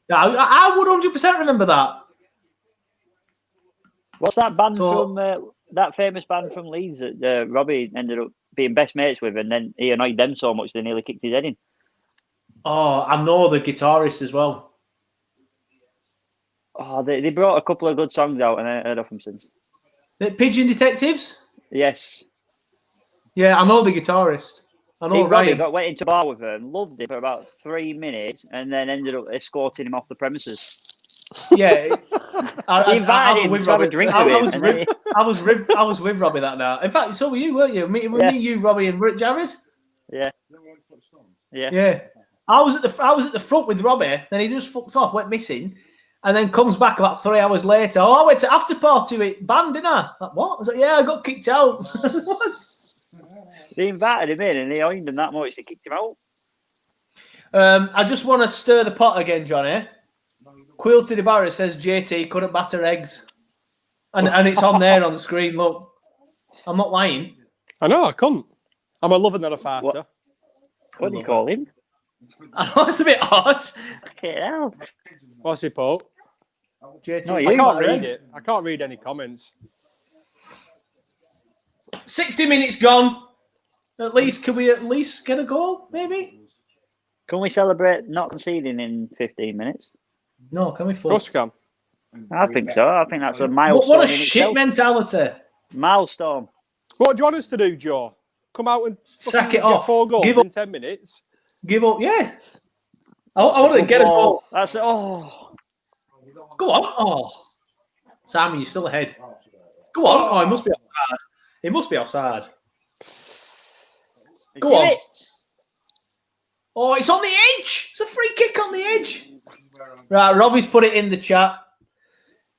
Yeah, I would 100% remember that. What's that band from, that famous band from Leeds that Robbie ended up being best mates with, and then he annoyed them so much they nearly kicked his head in? Oh, I know the guitarist as well. Oh, they brought a couple of good songs out, and I heard of them since. The Pigeon Detectives? Yes. Yeah, I know the guitarist. I know Robbie went into a bar with her and loved him for about 3 minutes, and then ended up escorting him off the premises. Yeah, I invited him to have a drink with him. I was with Robbie that night. In fact, so were you, weren't you? Me, you, Robbie, and Rick Jarvis. Yeah. Yeah. I was at the front with Robbie. Then he just fucked off, went missing, and then comes back about 3 hours later. Oh, I went to after party with band, didn't I? Like, what? I was like, yeah, I got kicked out. What? They invited him in, and they owned him that much. They kicked him out. I just want to stir the pot again, Johnny. Quilted Ibarra says JT couldn't batter eggs. And it's on there on the screen. Look, I'm not lying. I know, I couldn't. I'm a lover, not a fighter. What do you call him? I know it's a bit harsh. Okay, now. What's it, Paul? JT, no, I can't read it. I can't read any comments. 60 minutes gone. Can we at least get a goal, maybe? Can we celebrate not conceding in 15 minutes? No, can we? Of course we can. I think so. I think that's a milestone. What a shit mentality. Milestone. What do you want us to do, Joe? Come out and sack it off. 4 goals in 10 minutes. Give up, yeah. I want to get a goal. That's Go on. Oh, Simon, you're still ahead. Go on. Oh, it must be offside. It must be offside. Go on. Oh, it's on the edge. It's a free kick on the edge. Right, Robbie's put it in the chat.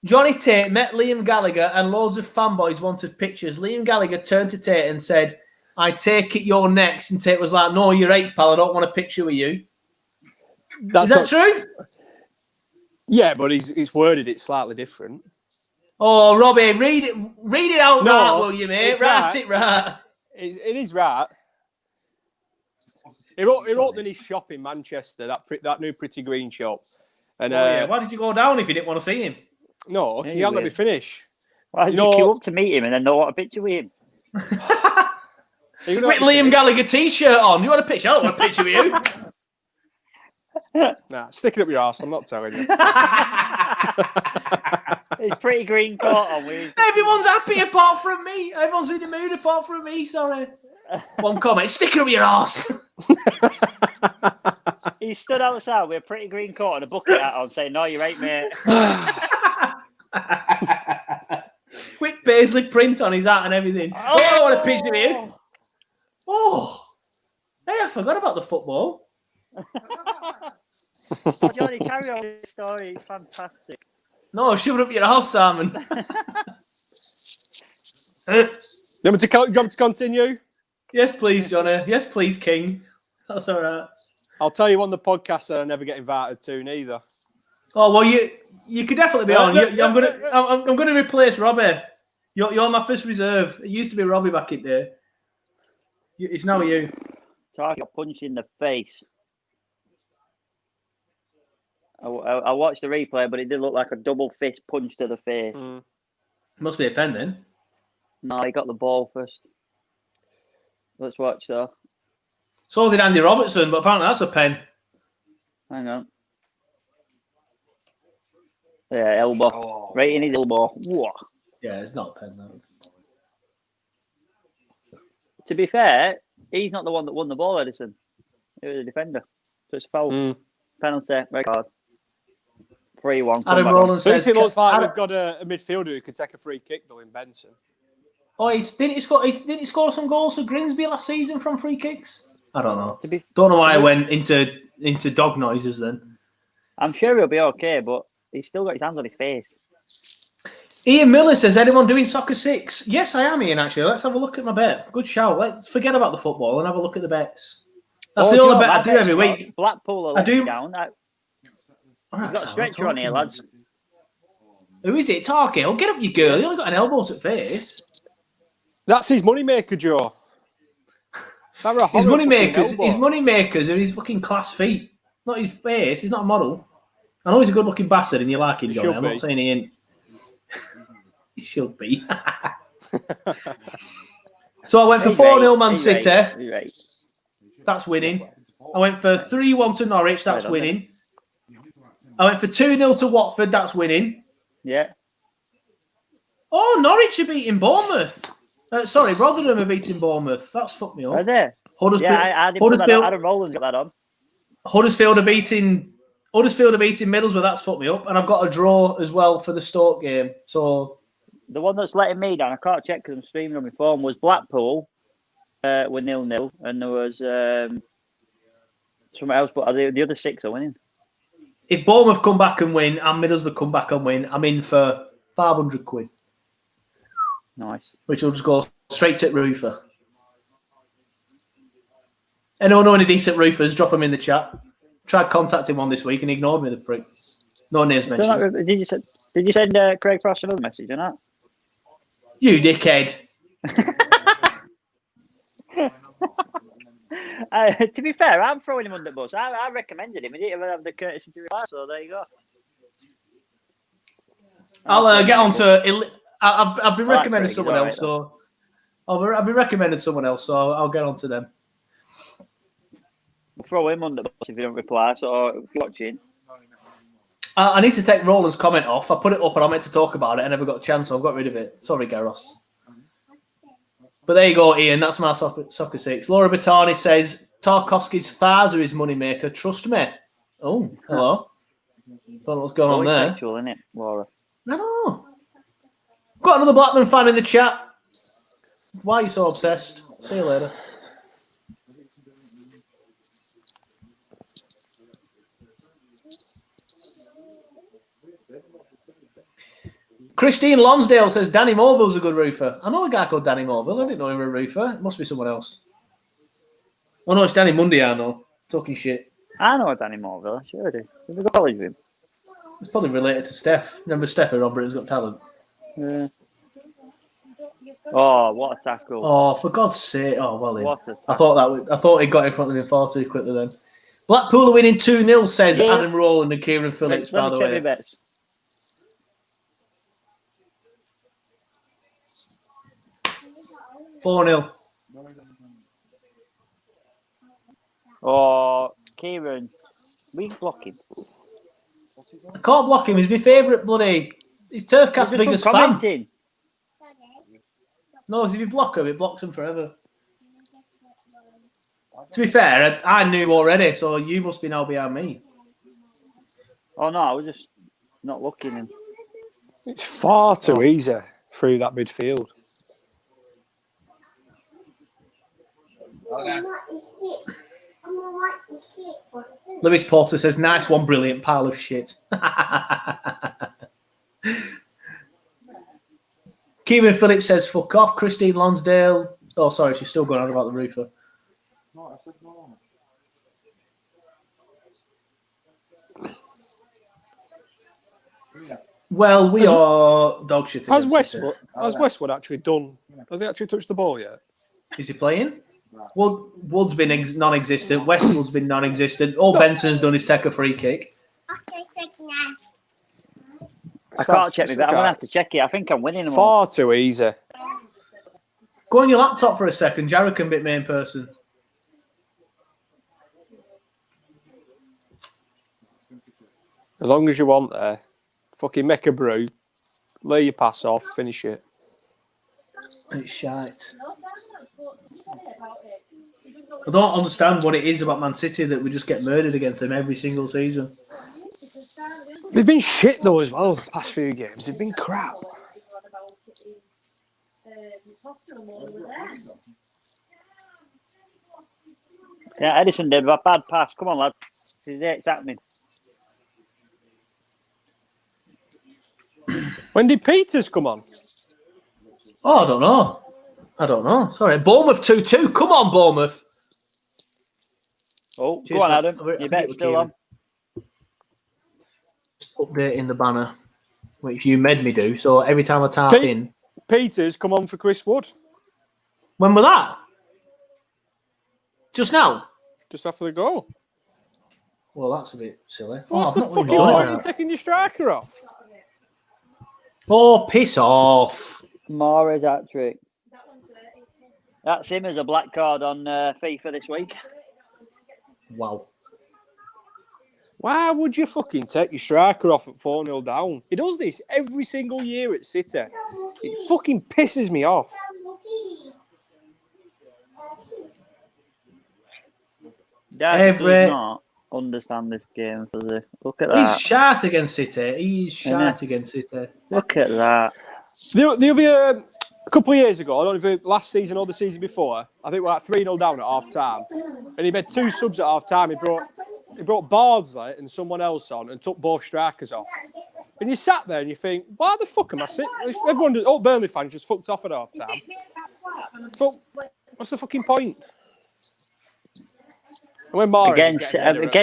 Johnny Tate met Liam Gallagher and loads of fanboys wanted pictures. Liam Gallagher turned to Tate and said, I take it you're next. And Tate was like, no, you're 8, pal. I don't want a picture with you. Is that true? Yeah, but he's worded it slightly different. Oh, Robbie, read it out right, will you, mate? Write it right. It is right. He opened his shop in Manchester, that new Pretty Green shop. And why did you go down if you didn't want to see him? No, he hadn't let me finish. Why did you queue up to meet him and then not want a picture with him? With Liam Gallagher t-shirt on. Do you want a picture? I don't want a picture with you. Nah, stick it up your arse. I'm not telling you. It's Pretty Green coat on. Everyone's happy apart from me. Everyone's in the mood apart from me. Sorry. One comment. Stick it up your arse. He stood outside with a Pretty Green coat and a bucket hat on, saying, "No, you're right, mate." With Paisley print on his hat and everything. Oh, what a picture of you. Oh, hey, I forgot about the football. Johnny, carry on with the story. It's fantastic. No, shove it up your house, Simon. You want me to continue? Yes, please, Johnny. Yes, please, King. That's all right. I'll tell you on the podcast that I never get invited to neither. Oh well, you could definitely be on. I'm gonna replace Robbie. You're my first reserve. It used to be Robbie back in there. It's now you. Target got punched in the face. I watched the replay, but it did look like a double fist punch to the face. Must be a pen then. No, he got the ball first. Let's watch though. So did Andy Robertson, but apparently that's a pen. Hang on. Yeah, elbow. Oh. Right in his elbow. Whoa. Yeah, it's not a pen though. To be fair, he's not the one that won the ball, Edison. It was a defender. So it's a foul. Penalty, red card. 3-1. Adam Rowland says... It looks like we've got a midfielder who could take a free kick, though, in Benson. Oh, didn't he score some goals for Grimsby last season from free kicks? I don't know. Don't know why I went into dog noises then. I'm sure he'll be okay, but he's still got his hands on his face. Ian Miller says, anyone doing Soccer 6? Yes, I am, Ian, actually. Let's have a look at my bet. Good shout. Let's forget about the football and have a look at the bets. That's the only bet I do every week. Blackpool are letting down. He's got a stretcher on here, lads. Who is it? Tarky? Oh, get up, you girl. He only got an elbow to face. That's his moneymaker, Joe. His moneymakers are his fucking class feet, not his face. He's not a model. I know he's a good-looking bastard, and you like him, Johnny. I'm not saying he ain't. He should be. So I went for 4-0 Man City. Right. That's winning. I went for 3-1 to Norwich. That's winning. I went for 2-0 to Watford. That's winning. Yeah. Oh, Norwich are beating Bournemouth. Sorry, Rotherham are beating Bournemouth. That's fucked me up. Are they? I didn't put that on. Adam Rowland's got that on. Huddersfield are beating Middlesbrough. That's fucked me up. And I've got a draw as well for the Stoke game. So the one that's letting me down, I can't check because I'm streaming on my phone, was Blackpool with 0-0. And there was somewhere else, but the other 6 are winning. If Bournemouth come back and win and Middlesbrough come back and win, I'm in for 500 quid. Nice. Which will just go straight to Roofer. Anyone know any decent roofers, drop them in the chat. Tried contacting one this week and ignored me, the prick. No names mentioned. Did you send Craig Frost another message or not? You dickhead. To be fair, I'm throwing him under the bus. I recommended him. He didn't even have the courtesy to reply, so there you go. I'll get on to... I've been recommending someone else, so... I've been recommending someone else, so I'll get on to them. We'll throw him under the bus if you don't reply, so if you're watching... I need to take Roland's comment off. I put it up and I meant to talk about it. I never got a chance, so I've got rid of it. Sorry, Garros. But there you go, Ian. That's my soccer 6. Laura Battani says, Tarkovsky's thighs are his moneymaker. Trust me. Oh, hello. Don't know what's going on there. Sexual, isn't it, Laura? I know. Got another Blackman fan in the chat. Why are you so obsessed? See you later. Christine Lonsdale says Danny Morville's a good roofer. I know a guy called Danny Morville. I didn't know he was a roofer. It must be someone else. Oh no, it's Danny Mundy, I know. Talking shit. I know a Danny Morville. I sure do. We've got college with him. It's probably related to Steph. Remember Steph who on Britain's Got Talent? Yeah. Oh, what a tackle! Oh, for God's sake! Oh well, what a tackle. I thought he got in front of him far too quickly. Then Blackpool are winning 2-0. Says Adam Rowland and Kieran Phillips. By the way, bets. 4-0. Oh, Kieran, we block him. I can't block him. He's my favourite bloody. He's TurfCast's biggest fan. No, because if you block him, it blocks him forever. To be fair, I knew already, so you must be now behind me. Oh no, I was just not looking. It's far too easy through that midfield. Lewis Porter says, nice one, brilliant pile of shit. Kieran Phillips says, fuck off. Christine Lonsdale. Oh, sorry, she's still going on about the roofer. No, I said no. Well, we are dog shit Has against City. Westwood actually done? Has he actually touched the ball yet? Is he playing? Wood's been non-existent. Westwood's been non-existent. All Benson's done is take a free kick. I can't check me, but I'm going to have to check it. I think I'm winning them all. Far too easy. Go on your laptop for a second. Jared can bit me in person. As long as you want there. Fucking make a brew. Lay your pass off. Finish it. It's shite. I don't understand what it is about Man City that we just get murdered against them every single season. They've been shit though as well. Past few games, they've been crap. Yeah, Edison did a bad pass. Come on, lad. It's happening. When did Peters come on? Oh, I don't know. Sorry. Bournemouth 2-2. Come on, Bournemouth. Oh, Cheers, go on, mate. Adam. You bet still on. Just updating the banner, which you made me do. So every time I type in... Peters come on for Chris Wood. When was that? Just now? Just after the goal. Well, that's a bit silly. What's the fucking point in taking your striker off? Oh, piss off. Mahrez hat-trick. That's him as a black card on FIFA this week. Wow. Why would you fucking take your striker off at 4-0 down? He does this every single year at City. It fucking pisses me off. Does not understand this game. Look at that. He's shite against City. Against City. Look at that. There'll be a couple of years ago, I don't know if it last season or the season before, I think we're like 3-0 down at half time. And he made 2 subs at half time. He brought Bardsley and someone else on and took both strikers off. And you sat there and you think, why the fuck am I sitting? Everyone, all Burnley fans just fucked off at half time. What's the fucking point? And when again,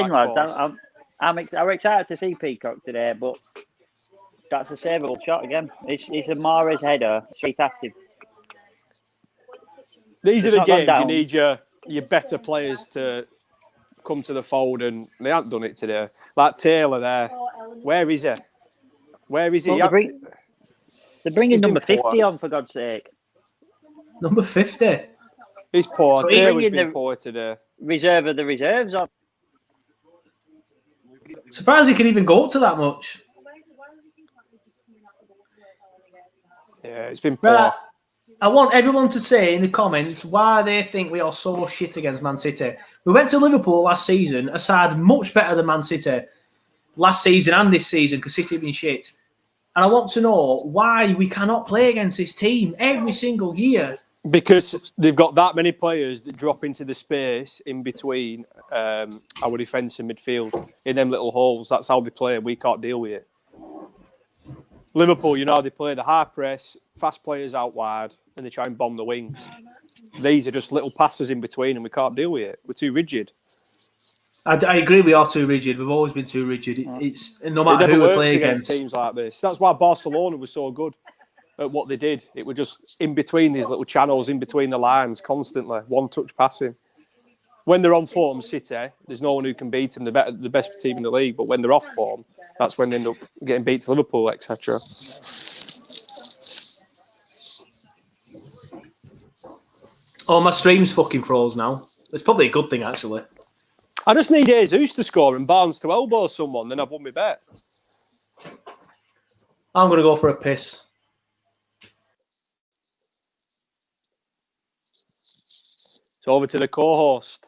lads, I'm excited to see Peacock today, but that's a savable shot again. It's a Mahrez header, straight at him. These are the games you need your better players to come to the fold, and they haven't done it today. Like Taylor there. Where is he? Where is he? Well, they're bringing number 50 on, for God's sake. Number 50? He's poor. So Taylor's been poor today. Reserve of the reserves on. Surprised he can even go up to that much. Yeah, it's been poor. Right. I want everyone to say in the comments why they think we are so shit against Man City. We went to Liverpool last season, a side much better than Man City last season and this season because City have been shit. And I want to know why we cannot play against this team every single year. Because they've got that many players that drop into the space in between our defence and midfield in them little holes. That's how they play. We can't deal with it. Liverpool, you know how they play the high press, fast players out wide, and they try and bomb the wings. These are just little passes in between, and we can't deal with it. We're too rigid. I agree. We are too rigid. We've always been too rigid. It's no matter who we play against teams like this. That's why Barcelona was so good at what they did. It was just in between these little channels, in between the lines, constantly one-touch passing. When they're on form, City, there's no one who can beat them. They're the best team in the league. But when they're off form, that's when they end up getting beat to Liverpool, etc. Oh, my stream's fucking froze now. It's probably a good thing, actually. I just need Jesus to score and Barnes to elbow someone, then I've won my bet. I'm going to go for a piss. It's over to the co-host.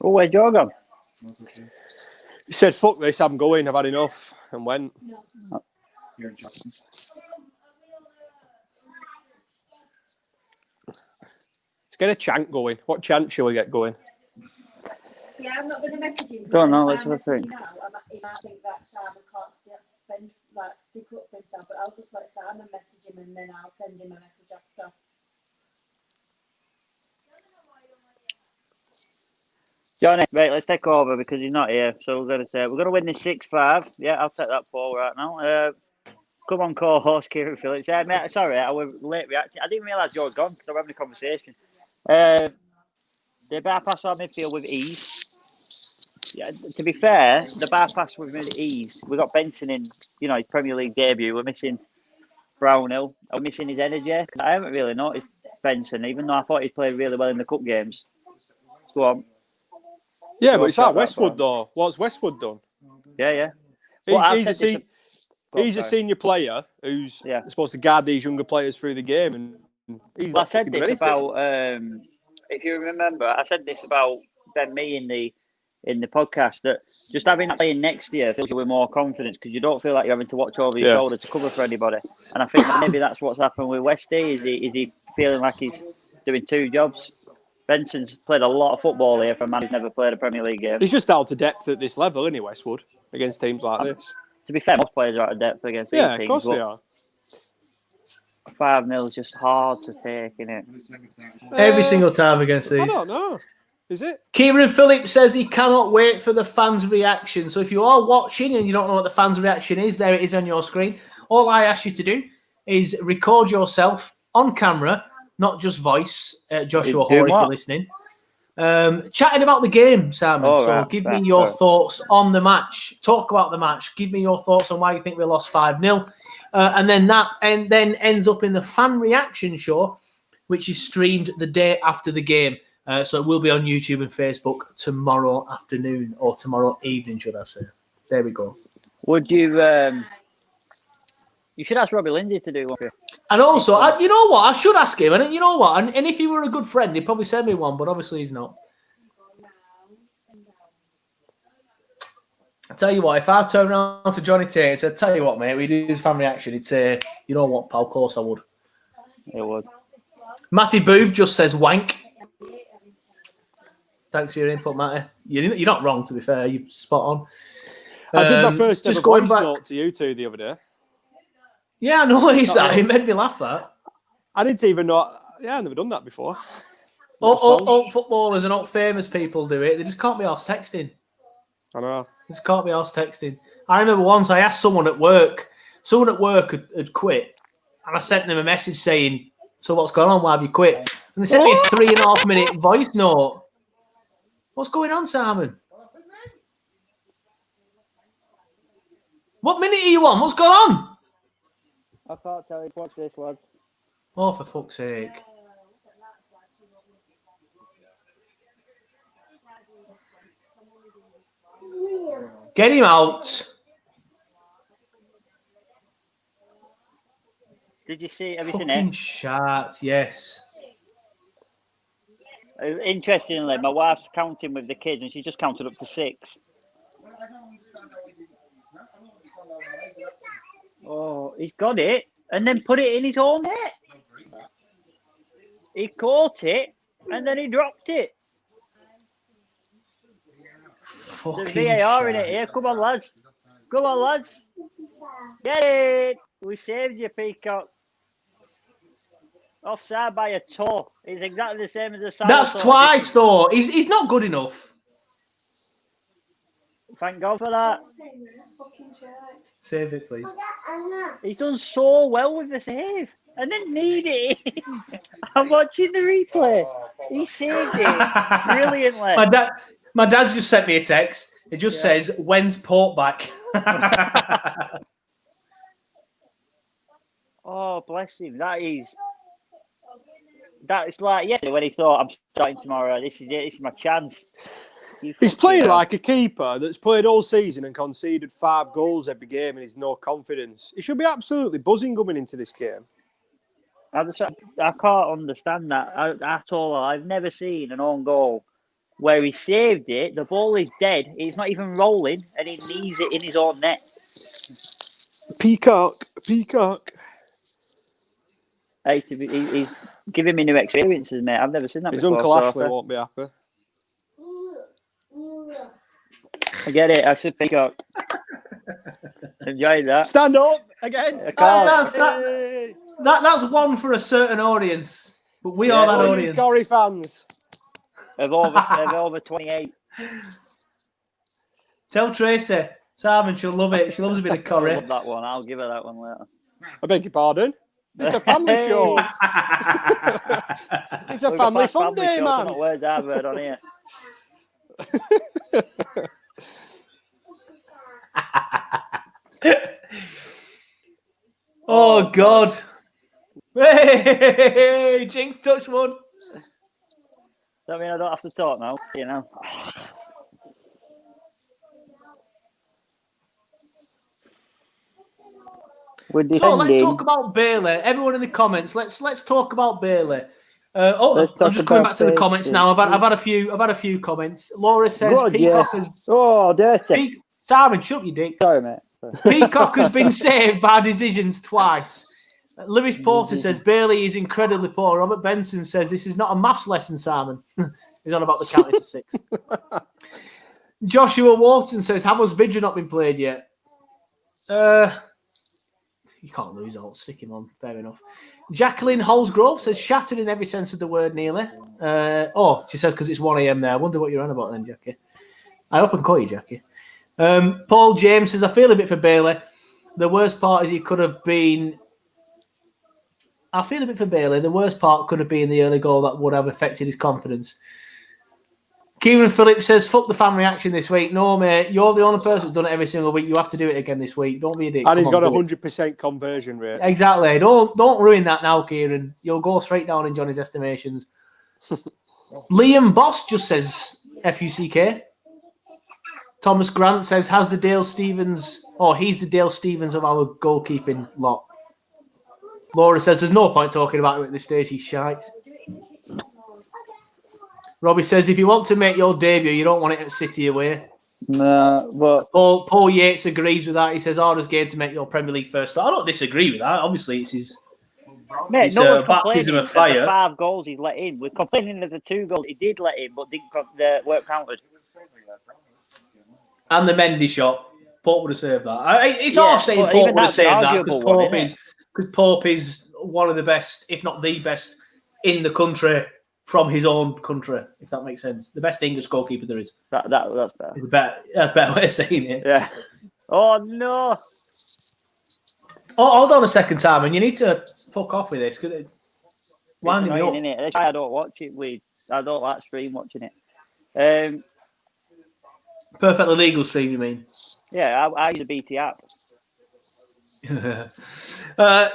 Oh, where's Joe gone? He said, "Fuck this, I'm going. I've had enough," and went. Let's get a chant going. What chant shall we get going? Yeah, I'm not going to message him. Don't know. Let's have a think. He might think that Simon can't stick up for himself, but I'll just let Simon message him and then I'll send him a message after. Johnny, right, let's take over because he's not here. So we're going to win this 6-5. Yeah, I'll take that ball right now. Come on, co-host Kieran Phillips. Mate, sorry, I was late reacting. I didn't realise you were gone because I was having a conversation. They bypass our midfield with ease. Yeah, to be fair, the bypass with ease. We got Benson in, his Premier League debut. We're missing Brownhill. We're missing his energy. I haven't really noticed Benson, even though I thought he played really well in the cup games. Go on. Yeah, but it's like Westwood, though. What's Westwood done? Yeah. He's a senior player who's supposed to guide these younger players through the game. And he's I said this about, if you remember, I said this about Ben Mee in the podcast, that just having that playing next year fills you with more confidence because you don't feel like you're having to watch over your shoulder to cover for anybody. And I think maybe that's what's happened with Westy. Is he feeling like he's doing two jobs? Benson's played a lot of football here for a man who's never played a Premier League game. He's just out of depth at this level, isn't he, Westwood, against teams like this? To be fair, most players are out of depth against these teams. Yeah, of course they are. 5-0 is just hard to take, isn't it? Every single time against these. I don't know. Is it? Kieran Phillips says he cannot wait for the fans' reaction. So if you are watching and you don't know what the fans' reaction is, there it is on your screen. All I ask you to do is record yourself on camera, not just voice, Joshua Hoare, if you're listening. Chatting about the game, Simon. Give me your thoughts on the match. Talk about the match. Give me your thoughts on why you think we lost 5-0. And then ends up in the fan reaction show, which is streamed the day after the game. So it will be on YouTube and Facebook tomorrow afternoon or tomorrow evening, should I say. There we go. Would you... You should ask Robbie Lindsay to do one. And also, you know what? I should ask him. And you know what? And if he were a good friend, he'd probably send me one, but obviously he's not. I tell you what, if I turn around to Johnny Tate and said, "Tell you what, mate, we do this fan reaction," he'd say, "You know what, pal? Of course I would." It would. Matty Booth just says wank. Thanks for your input, Matty. You're not wrong, to be fair. You're spot on. I did my first ever voice note to you two the other day. Yeah, I know that. It made me laugh, that. I didn't even know. Yeah, I've never done that before. All footballers and all famous people do it. They just can't be arsed texting. I know. They just can't be arsed texting. I remember once I asked someone at work. Someone at work had quit. And I sent them a message saying, "So what's going on? Why have you quit?" And they sent me a 3.5-minute voice note. What's going on, Simon? What minute are you on? What's going on? I can't tell you. Watch this, lads. Oh, for fuck's sake. Get him out. Did you see? Have you seen Fucking it? shit, yes. Interestingly, my wife's counting with the kids and she just counted up to 6. Oh, he's got it and then put it in his own net. He caught it and then he dropped it. Fucking There's VAR in shit. it here. Come on, lads. Come on, lads. Get it. We saved you, Peacock. Offside by a toe. It's exactly the same as the side. That's twice, though. He's not good enough. Thank God for that. Save it, please. He's done so well with the save. And then need it in. I'm watching the replay. He saved it brilliantly. My dad's just sent me a text. It just says, "When's Port back?" Oh, bless him. That's like yesterday when he thought, "I'm starting tomorrow. This is it. This is my chance." He's playing like a keeper that's played all season and conceded 5 goals every game and he's no confidence. He should be absolutely buzzing coming into this game. I can't understand that at all. I've never seen an own goal where he saved it. The ball is dead. It's not even rolling, and he knees it in his own net. Peacock. Hey, he's giving me new experiences, mate. I've never seen that His before. Uncle Ashley won't be happy. I get it. I should Peacock. Enjoy that. Stand up again. That's one for a certain audience, but we are that audience. Corrie fans of over 28. Tell Tracy, Simon, she'll love it. She loves a bit of Corrie. I love that one. I'll give her that one later. I beg your pardon. It's a family show. It's a family fun day, man. What words I've heard on here. Oh God! Hey, Jinx touch one. That mean I don't have to talk now, you know. So let's talk about Bailey. Everyone in the comments, let's talk about Bailey. I'm just coming back to the comments now. I've had a few comments. Laura says Peacock has. Oh, dirty. Simon, shut your dick. Sorry, mate. Peacock has been saved by decisions twice. Lewis Porter says Bailey is incredibly poor. Robert Benson says this is not a maths lesson, Simon. He's on about the counting to 6. Joshua Wharton says, has Vidra not been played yet? You can't lose all. Stick him on. Fair enough. Jacqueline Holsgrove says shattered in every sense of the word, nearly. She says because it's 1 a.m. there. I wonder what you're on about then, Jackie. I hope I can call you Jackie. Paul James says, I feel a bit for Bailey. The worst part is he could have been... I feel a bit for Bailey. The worst part could have been the early goal that would have affected his confidence. Kieran Phillips says, fuck the fan reaction this week. No, mate, you're the only person who's done it every single week. You have to do it again this week. Don't be a dick. And he's got a 100% conversion rate. Exactly. Don't ruin that now, Kieran. You'll go straight down in Johnny's estimations. Liam Boss just says FUCK. Thomas Grant says, he's the Dale Stevens of our goalkeeping lot. Laura says, there's no point talking about him at this stage. He's shite. Robbie says, if you want to make your debut, you don't want it at City away. No, but... Paul Yates agrees with that. He says, hardest game to make your Premier League first start. I don't disagree with that. Obviously, it's his... Mate, no one's baptism complaining of fire. The 5 goals he's let in. We're complaining of the 2 goals he did let in, but weren't counted. And the Mendy shot. Pope would have saved that. It's all saying Pope would have saved that because Pope is one of the best, if not the best, in the country from his own country, if that makes sense. The best English goalkeeper there is. That's better. That's a better way of saying it. Yeah. Oh, no. Oh, hold on a second, Simon. You need to fuck off with this. Winding me up. That's why I don't watch it. I don't like stream watching it. Perfectly legal stream, you mean? Yeah, I use a BT app.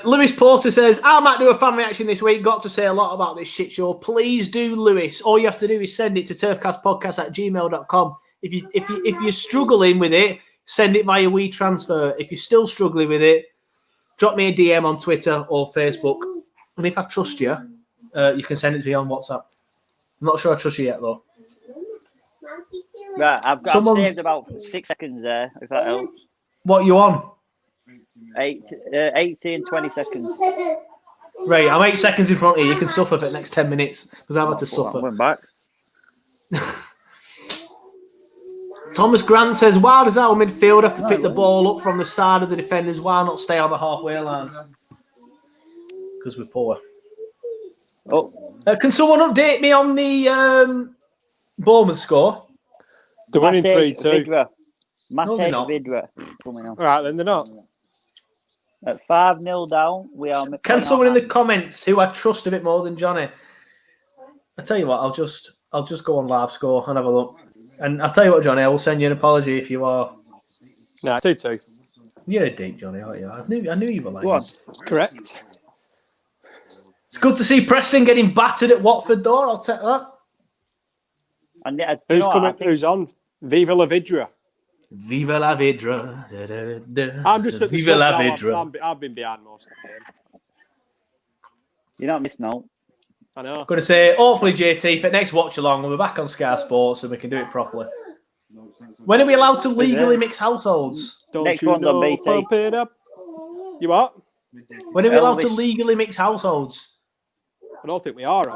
Lewis Porter says, I might do a fan reaction this week. Got to say a lot about this shit show. Please do, Lewis. All you have to do is send it to turfcastpodcast@gmail.com. If you're struggling with it, send it via WeTransfer. If you're still struggling with it, drop me a DM on Twitter or Facebook. And if I trust you, you can send it to me on WhatsApp. I'm not sure I trust you yet, though. Right, I've saved about 6 seconds there, if that helps. What are you on? 18, 20 seconds. Right, I'm 8 seconds in front of you. You can suffer for the next 10 minutes because I've had to suffer. I went back. Thomas Grant says, why does our midfield have to pick the ball up from the side of the defenders? Why not stay on the halfway line? Because we're poor. Oh, can someone update me on the Bournemouth score? They're winning 3-2. No, they're not. Vidra coming on. All right, then they're not. At 5-0 down, we are. Can someone in the comments who I trust a bit more than Johnny? I tell you what, I'll just go on live score and have a look. And I'll tell you what, Johnny, I will send you an apology if you are. No, 2-2. You're a dick, Johnny, aren't you? I knew you were like. What? Correct. It's good to see Preston getting battered at Watford, though. I'll take that. And who's coming? Who's on? Viva la Vidra. Viva la Vidra. Da, da, da. I'm just at the Viva la Vidra. I've been behind most of the game. You're not missing out. I know. Going to say, hopefully, JT, for next watch along, we'll be back on Sky Sports and we can do it properly. When are we allowed to legally mix households? Don't Next you one's on know, BT. pump it up. You what? When are we allowed to Elvis. legally mix households? I don't think we are we?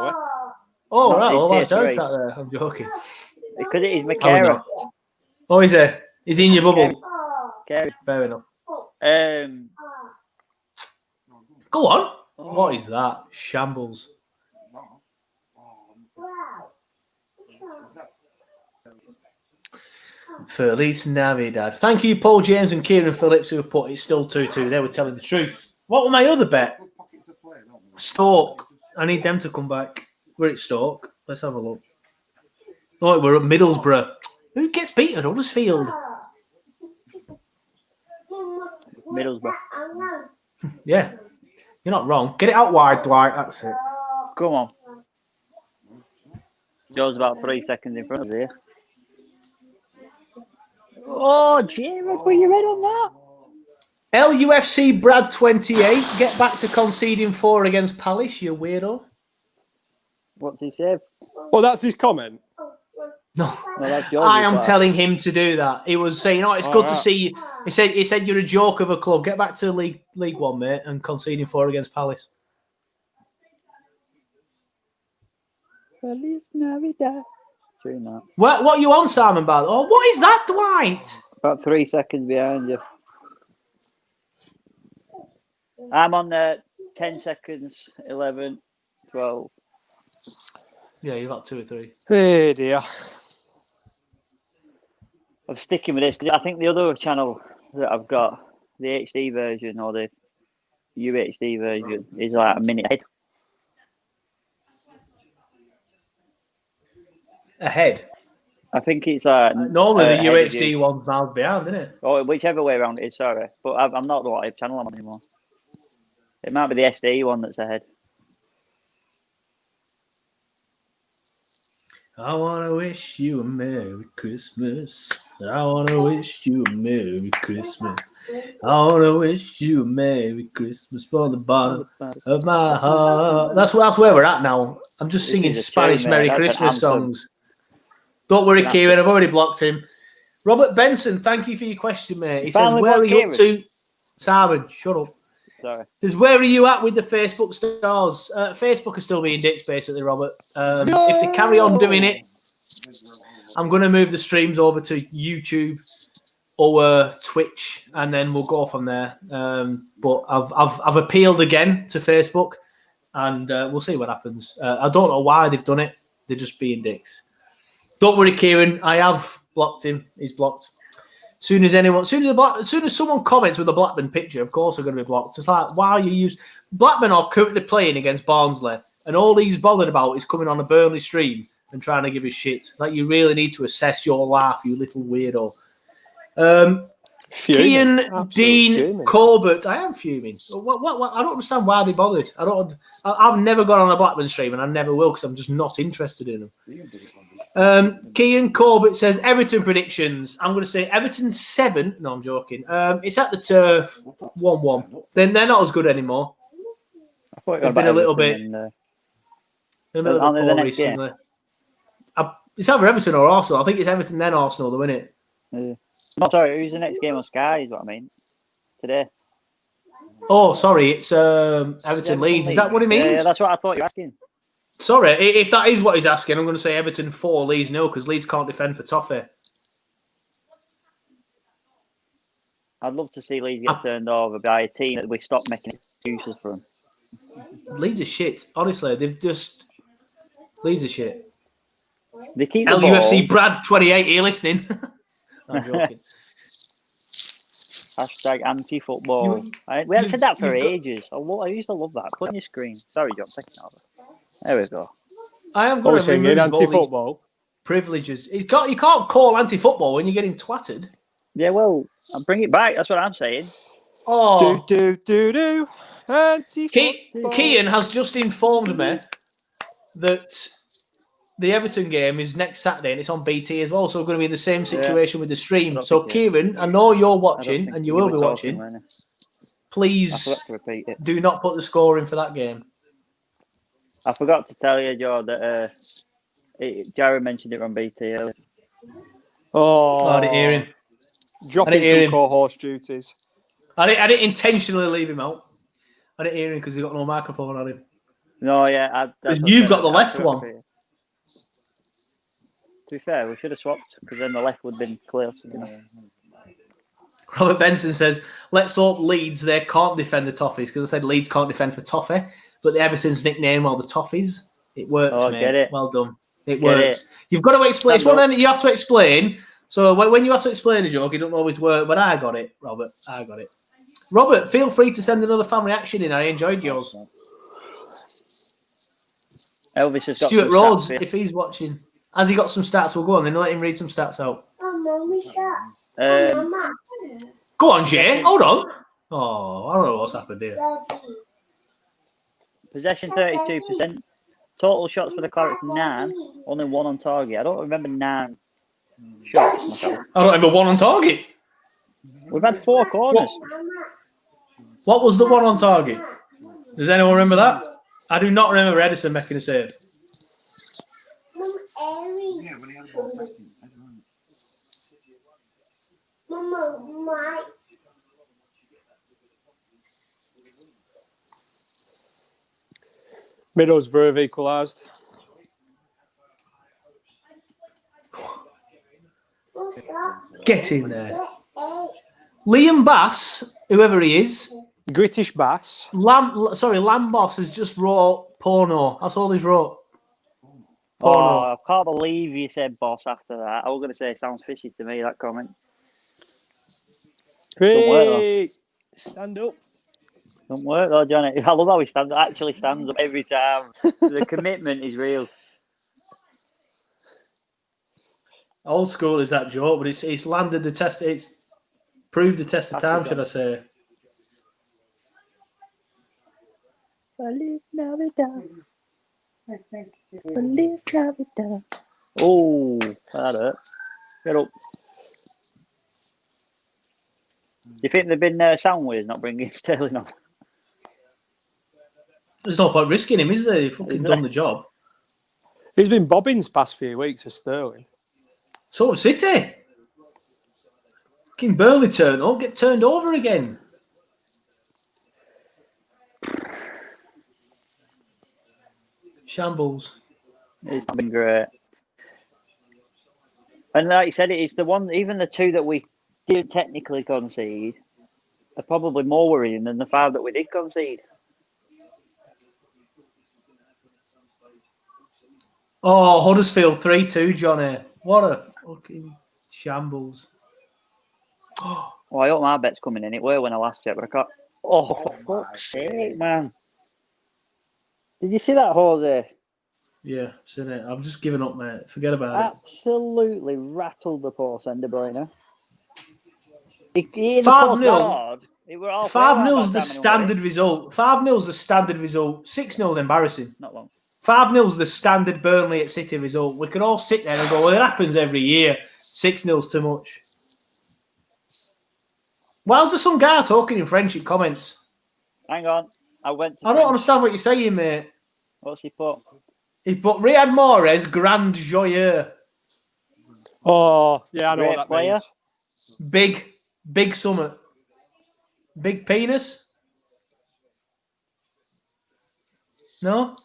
Oh, Not right. in Well, that's tier jokes three. out there. I'm joking. Because it is Oh, McCarran. no. Oh, is he? Is he in your bubble? Fair enough. Go on. What is that? Shambles. Feliz Navidad. Thank you, Paul James and Kieran Phillips, who have put it's still 2-2. They were telling the truth. What was my other bet? Stoke. I need them to come back. We're at Stoke. Let's have a look. Oh, we're at Middlesbrough. Who gets beat at Huddersfield? Middlesbrough. Yeah. You're not wrong. Get it out wide, Dwight. That's it. Come on. Joe's about 3 seconds in front of you. Oh, Jamie, put your head on that. LUFC Brad 28. Get back to conceding 4 against Palace, you weirdo. What's he say? Well, that's his comment. No, Well, that's yours, I am that. telling him to do that. He was saying, "Oh, it's good to see you." He said you're a joke of a club. Get back to League One, mate, and conceding 4 against Palace. Feliz Navidad. True that. What are you on, Simon Bad? Oh, what is that, Dwight? About 3 seconds behind you. I'm on 10 seconds, 11, 12. Yeah, you're about 2 or 3. Hey dear. I'm sticking with this because I think the other channel that I've got, the HD version or the UHD version, is like a minute ahead. Ahead. I think it's like Normally the ahead of UHD you. one's miles behind, isn't it? Or whichever way around it is. Sorry, but I'm not the live channel I'm on anymore. It might be the SD one that's ahead. I want to wish you a Merry Christmas. I want to wish you a Merry Christmas. I want to wish you a Merry Christmas from the bottom of my heart. That's where we're at now. I'm just singing is a Spanish tune, mate. Merry That's an Christmas anthem. songs. Don't worry, An Kieran. I've already blocked him. Robert Benson, thank you for your question, mate. He says, Finally where are blocked you up Kieran. to? Simon, shut up. Sorry. Says, where are you at with the Facebook stars? Facebook is still being dicks, basically, Robert. If they carry on doing it, I'm going to move the streams over to YouTube or Twitch, and then we'll go from there. But I've appealed again to Facebook, and we'll see what happens. I don't know why they've done it. They're just being dicks. Don't worry, Kieran. I have blocked him. He's blocked. As soon as someone comments with a Blackburn picture, of course they're going to be blocked. It's like, why are you use Blackburn are currently playing against Barnsley, and all he's bothered about is coming on a Burnley stream and trying to give us shit. Like, you really need to assess your life, you little weirdo. Kian Dean fuming. Corbett, I am fuming. What? I don't understand why they bothered. I've never gone on a Blackburn stream, and I never will because I'm just not interested in them. Kian Corbett says Everton predictions. I'm going to say Everton 7. No, I'm joking. It's at the Turf 1-1. Then they're not as good anymore. I thought They've been a little bit poor recently. It's either Everton or Arsenal. I think it's Everton then Arsenal, though, isn't it? No, sorry, who's the next game on Sky is what I mean. Today. Oh, sorry, it's Everton Leeds. Is that what it means? Yeah, that's what I thought you were asking. Sorry, if that is what he's asking, I'm going to say Everton 4, Leeds 0, because Leeds can't defend for Toffee. I'd love to see Leeds get turned over by a team that we stop making excuses for them. Leeds are shit. Honestly, they've just... Leeds are shit. They keep the LUFC ball. Brad 28, are you listening? I'm joking. Hashtag anti-football. We haven't said that for ages. I used to love that. Put on your screen. Sorry, John. Take it over. There we go. I am going to remove anti-football privileges. You can't call anti-football when you're getting twatted. Yeah, well, I'll bring it back. That's what I'm saying. Oh, do. Anti-football. Kian has just informed me that the Everton game is next Saturday and it's on BT as well. So we're going to be in the same situation with the stream. So, Kieran, I know you're watching and you will be watching. Please do not put the score in for that game. I forgot to tell you, Joe, that Jared mentioned it on BT earlier. Oh, I didn't hear him. Dropping two co-host duties. I didn't intentionally leave him out. I didn't hear him because he got no microphone on him. No, yeah. You've got the left one. To be fair, we should have swapped because then the left would have been clear. Robert Benson says, let's hope Leeds, they can't defend the Toffees, because I said Leeds can't defend for Toffee, but the Everton's nickname are the Toffees. It works, mate. Get it. Well done. It works. You've got to explain. It's one of them that you have to explain. So when you have to explain a joke, it doesn't always work, but I got it, Robert. I got it. Robert, feel free to send another fan reaction in. I enjoyed yours. Elvis has got Stuart Rhodes, if he's watching. Has he got some stats? We'll go on then. Let him read some stats out. Go on, Jay. Hold on. Oh, I don't know what's happened here. Possession 32%. Total shots for the Clarets 9. Only 1 on target. I don't remember 9 shots myself. I don't remember 1 on target. We've had 4 corners. What was the 1 on target? Does anyone remember that? I do not remember Edison making a save. Yeah, when he had the ball back in. Middlesbrough have equalised. Get in there. Liam Bass, whoever he is. British Bass. Lambos has just wrote porno. That's all he's wrote. Porno. Oh, I can't believe you said boss after that. I was going to say it sounds fishy to me, that comment. Hey, stand up. Don't work though, Johnny. I love how he actually stands up every time. The commitment is real. Old school is that joke, but it's landed the test. It's proved the test of time, should I say? Feliz Navidad. Feliz Navidad. Oh, that hurt. Get up. Do you think they've been soundways not bringing Sterling on? There's no point risking him, is there? They've fucking done the job. He's been bobbins past few weeks of Sterling. So City. Fucking Burnley turn up, get turned over again. Shambles. It's not been great. And like you said, it's the one, even the 2 that we didn't technically concede are probably more worrying than the 5 that we did concede. Oh, Huddersfield 3-2, Johnny. What a fucking shambles. Oh, I hope my bet's coming in. It were when I last checked, but I can't. Oh, for fuck's sake, man. Did you see that, Jose? Yeah, I've seen it. I've just given up, mate. Forget about it. Absolutely rattled the poor De Bruyne. 5-0. 5-0's the standard result. 5-0's the standard result. 6-0's embarrassing. Not long. 5-0's the standard Burnley at City result. We could all sit there and go, well, it happens every year. 6-0's too much. Why is there some guy talking in French in comments? Hang on. I don't understand what you're saying, mate. What's he put? He put Riyad Mahrez, grand joyeux. Oh, yeah, I know what that player. means. Big summit. Big penis? No?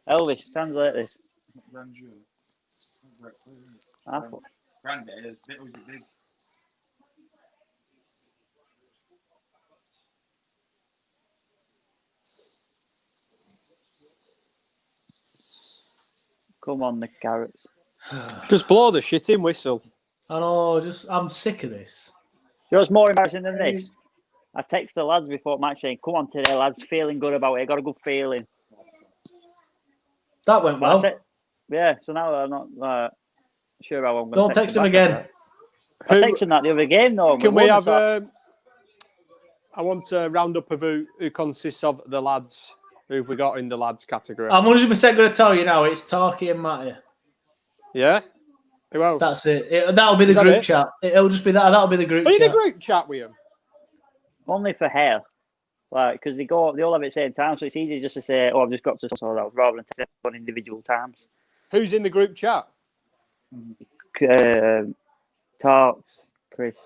Elvis, translate this. Granddad is big. Come on, the Carrots. Just blow the shitting whistle. I know, I'm sick of this. You know what's more embarrassing than this? I texted the lads before match saying, come on today, lads, feeling good about it. Got a good feeling. That went well. Yeah, so now I'm not sure how I'm going to Don't text him again. I texted him that the other game, though. Can we have... I want a roundup of who consists of the lads. Who've we got in the lads category? I'm 100% going to tell you now. It's Tarky and Matty. Yeah? Who else? That's it. That'll be the group chat. It'll just be that. That'll be the group chat. Are you in a group chat with him? Only for hair. Like, because they all have it at the same time, so it's easy just to say, "Oh, I've just got to sort out," rather than to say on individual times. Who's in the group chat? Talks, Chris.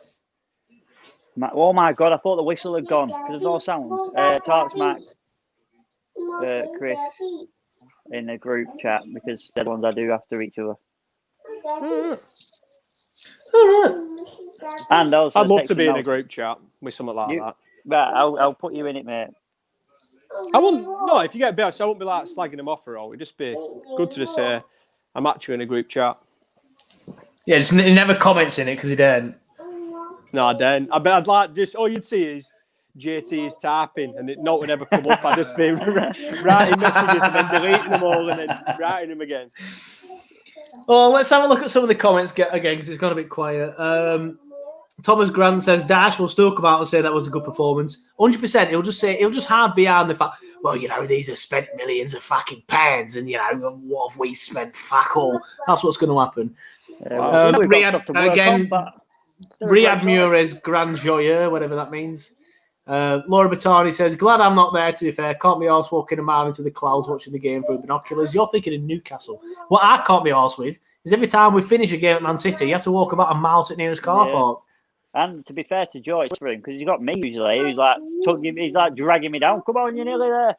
Oh my God! I thought the whistle had gone because there's no sound. Talks, Mac, Chris, in the group chat because they're the ones I do after each other. And also, I'd love to be in a group chat with something like that. Right, I'll put you in it, mate. I wouldn't. No, if you get best, I won't be like slagging them off or all. It'd just be good to just say, "I'm actually in a group chat." Yeah, just he never comments in it because he don't. No, I don't. I'd like just all you'd see is JT is typing and no one would ever come up. I'd just be writing messages and then deleting them all and then writing them again. Well, let's have a look at some of the comments again because it's gone a bit quiet. Thomas Grant says Dash will still come out and say that was a good performance. 100%. He'll just hide behind the fact. Well, these have spent millions of fucking pounds, and what have we spent? Fuck all. That's what's going to happen. Riyad Mures Grand Joyeux, whatever that means. Laura Battani says, glad I'm not there, to be fair. Can't be arsed walking a mile into the clouds watching the game through binoculars. You're thinking of Newcastle. What I can't be arsed with is every time we finish a game at Man City, you have to walk about a mile to the nearest car park. And to be fair to Joy, it's for him because he's got me usually. He's like dragging me down. Come on, you're nearly there.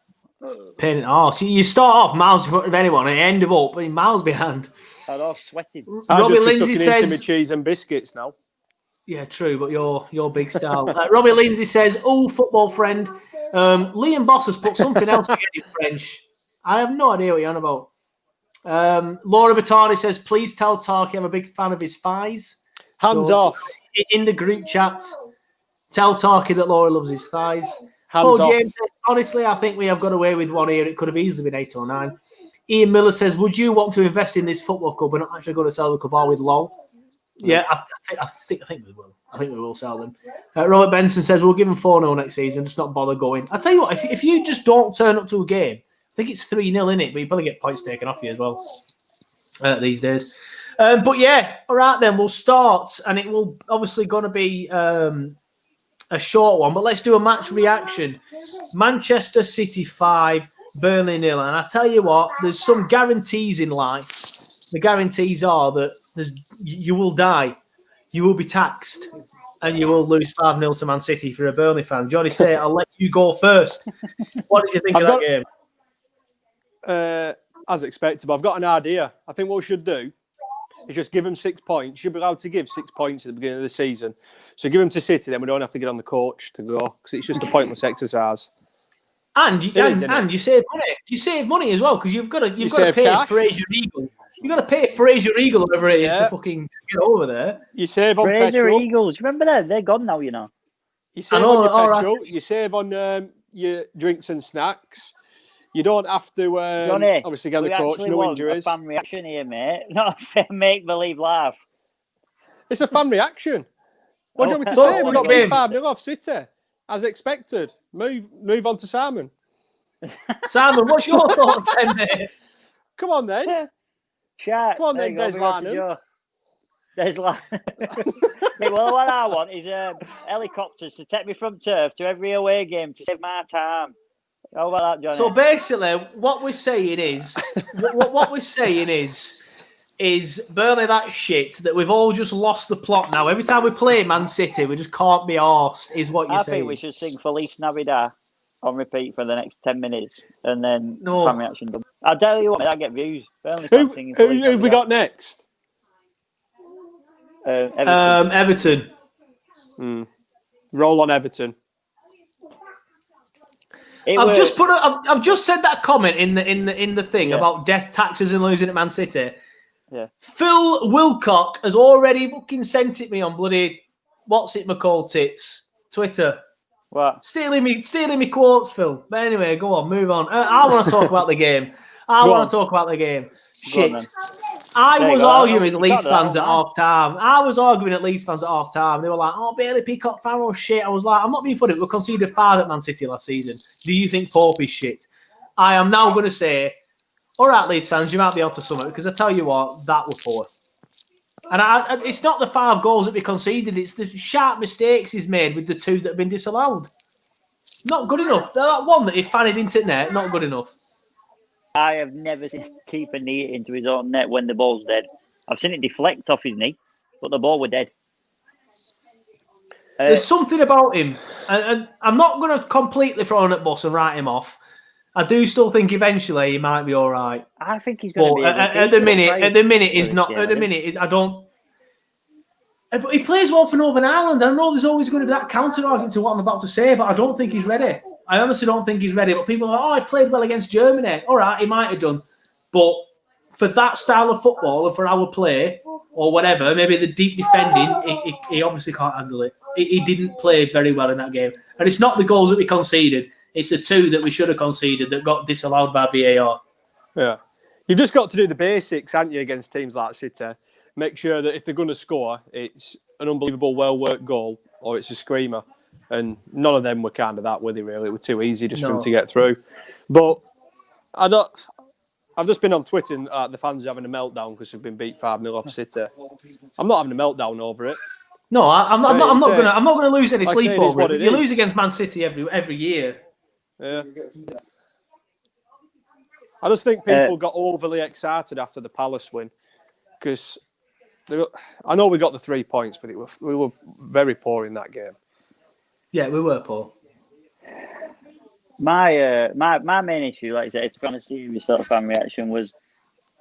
Pain in the arse. You start off miles in front of anyone and you end up miles behind. I'm all sweating. Robbie Lindsay says into cheese and biscuits now. Yeah, true, but you're big style. Robbie Lindsay says, "Oh, football friend, Liam Boss has put something else again in French. I have no idea what you're on about." Laura Battani says, "Please tell Tarky I'm a big fan of his thighs." Hands off. In the group chat, tell Tarky that Laura loves his thighs. Hands off. James says, honestly, I think we have got away with one here. It could have easily been 8 or 9. Ian Miller says, "Would you want to invest in this football club? We're not actually going to sell the club, are we, lol?" Yeah, I think we will. I think we will sell them. Robert Benson says we'll give them 4-0 next season. Just not bother going. I tell you what, if you just don't turn up to a game, I think it's 3-0 in it, but you probably get points taken off you as well these days. But yeah, all right then, we'll start, and it will obviously going to be a short one. But let's do a match reaction. Manchester City 5, Burnley 0. And I tell you what, there's some guarantees in life. The guarantees are that you will die, you will be taxed, and you will lose 5-0 to Man City if you're a Burnley fan. Johnny Tate, I'll let you go first. What did you think of that game? As expected, but I've got an idea. I think what we should do is just give them 6 points. You'll be allowed to give 6 points at the beginning of the season. So give them to City, then we don't have to get on the coach to go because it's just a pointless exercise. And you save money. You save money as well because you've got to pay Fraser Eagle. You've got to pay Fraser Eagle, whatever it is, to fucking get over there. You save on Fraser petrol. Eagles. Remember that? They're gone now, You save on your petrol. Right. You save on your drinks and snacks. You don't have to Johnny, obviously get the coach, no injuries. A fan reaction here, mate. Not a make-believe laugh. It's a fan reaction. What do you want me to say? We're not being 5-0 off City. As expected. Move on to Simon. Simon, what's your thoughts then, mate? Come on then. Shark. Come on then, Des Lynam. Well, what I want is helicopters to take me from turf to every away game to save my time. How about that, Johnny? So basically, what we're saying is, is Burnley that shit that we've all just lost the plot now. Every time we play Man City, we just can't be arsed, is what you're saying. I think we should sing Feliz Navidad on repeat for the next 10 minutes and then fan reaction done. I'll tell you what, I get views. Who have we got next? Everton. Roll on Everton. I've just said that comment in the thing about death taxes and losing at Man City. Yeah. Phil Wilcock has already fucking sent it me on bloody McCall tits Twitter. What? Stealing me quotes, Phil. But anyway, go on, move on. I want to talk about the game. Shit. I was arguing with Leeds fans at half time. They were like, "Oh, Bailey Peacock Farrell shit." I was like, "I'm not being funny. We conceded 5 at Man City last season. Do you think Pope is shit?" I am now going to say, all right, Leeds fans, you might be onto something because I tell you what, that was poor. And it's not the 5 goals that we conceded; it's the sharp mistakes he's made with the 2 that have been disallowed. Not good enough. That one that he fannied into net, not good enough. I have never seen a keeper knee it into his own net when the ball's dead. I've seen it deflect off his knee, but the ball was dead. There's something about him, and I'm not going to completely throw him at bus and write him off. I do still think eventually he might be all right. I think he's going to be. At the minute, he's not. At the minute, I don't. But he plays well for Northern Ireland. I know there's always going to be that counter argument to what I'm about to say, but I don't think he's ready. I honestly don't think he's ready. But people are like, he played well against Germany. All right, he might have done. But for that style of football and for our play or whatever, maybe the deep defending, he obviously can't handle it. He didn't play very well in that game. And it's not the goals that we conceded. It's the 2 that we should have conceded that got disallowed by VAR. Yeah. You've just got to do the basics, haven't you, against teams like City? Make sure that if they're going to score, it's an unbelievable, well-worked goal or it's a screamer. And none of them were kind of that, were they, really? It was too easy just for them to get through. But I've just been on Twitter and the fans are having a meltdown because they've been beat 5-0 off City. I'm not having a meltdown over it. No, I'm not going to lose any sleep over it. You lose against Man City every year. Yeah. I just think people got overly excited after the Palace win because I know we got the 3 points, but we were very poor in that game. Yeah, we were poor. My main issue, like I said, it's from a serious sort of fan reaction, was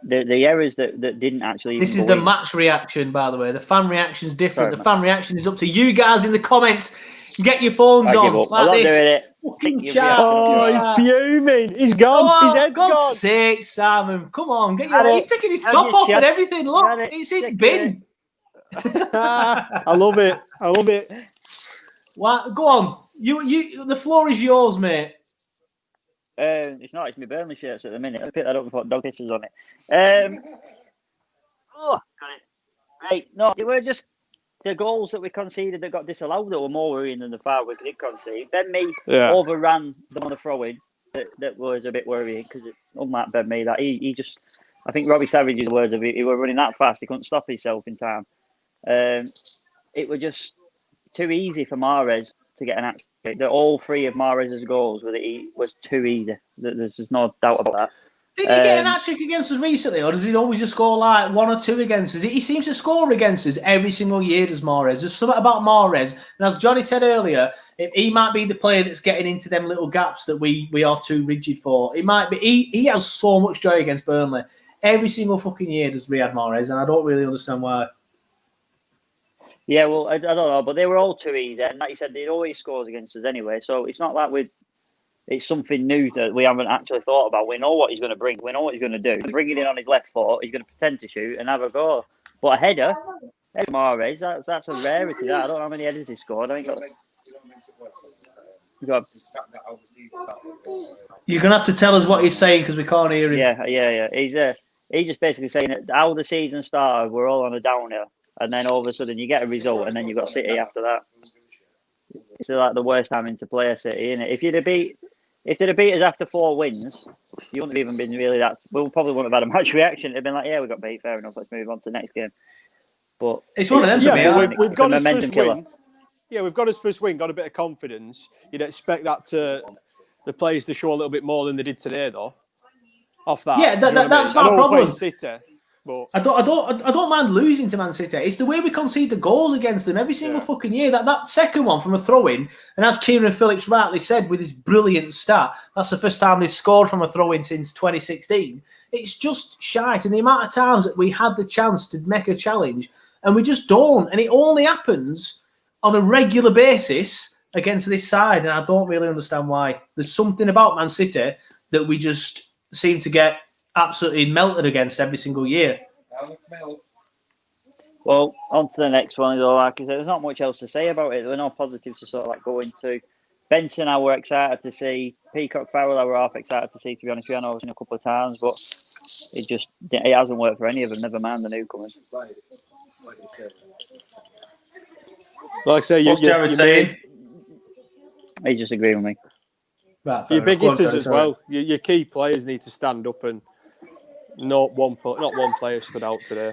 the errors that didn't actually. This is the match reaction, by the way. The fan reaction is different. The fan reaction is up to you guys in the comments. Get your phones on like this. He's fuming. He's gone. His head's gone. God's sake, Simon. Come on. He's taking his top off and everything. Look, it's in bin. I love it. Well, go on. You. The floor is yours, mate. It's not. It's my Burnley shirts at the minute. I picked that up and put dog kisses on it. Got it. Right. No, they were just the goals that we conceded that got disallowed that were more worrying than the foul we did concede. Ben Mee overran on the throw-in that was a bit worrying because it's unlike Ben Mee that he just. I think Robbie Savage's words of it. He was running that fast. He couldn't stop himself in time. It was just too easy for Mahrez to get an action. All 3 of Mahrez's goals was too easy. There's just no doubt about that. Did he get an hat-trick against us recently, or does he always just score like 1 or 2 against us? He seems to score against us every single year, does Mahrez. There's something about Mahrez, and as Johnny said earlier, he might be the player that's getting into them little gaps that we are too rigid for. It might be. He has so much joy against Burnley. Every single fucking year does Riyad Mahrez, and I don't really understand why. Yeah, well, I don't know, but they were all too easy. And like you said, they always scores against us anyway. So it's not like it's something new that we haven't actually thought about. We know what he's going to bring. We know what he's going to do. Bring it in on his left foot. He's going to pretend to shoot and have a go. But a header, Mahrez, that's a rarity. I don't know how many headers he scored. I think you're going to have to tell us what he's saying because we can't hear him. Yeah. He's just basically saying that how the season started, we're all on a downhill. And then all of a sudden you get a result, and then you've got City after that. It's like the worst time into play City, isn't it? If they'd have beat us after 4 wins, you wouldn't have even been really that. We probably wouldn't have had a match reaction. It'd been like, yeah, we got beat, fair enough. Let's move on to the next game. But it's one of them. We've got his first win. Yeah, we've got his first win. Got a bit of confidence. You'd expect that the players to show a little bit more than they did today, though. Off that, yeah, that's my problem. City. But I don't mind losing to Man City. It's the way we concede the goals against them every single fucking year. That second one from a throw-in, and as Kieran Phillips rightly said with his brilliant stat, that's the first time they've scored from a throw-in since 2016. It's just shite. And the amount of times that we had the chance to make a challenge, and we just don't. And it only happens on a regular basis against this side, and I don't really understand why. There's something about Man City that we just seem to get absolutely melted against every single year. Well, on to the next one. Like I said, there's not much else to say about it. There were no positives to sort of like go into. Benson, I were excited to see. Peacock Farrell, I were half excited to see, to be honest with you. I know I've seen a couple of times, but it hasn't worked for any of them, never mind the newcomers. Like I say, what's Jared saying? He's just agreeing with me. Right, your big hitters as well. Your key players need to stand up, and not one player stood out today.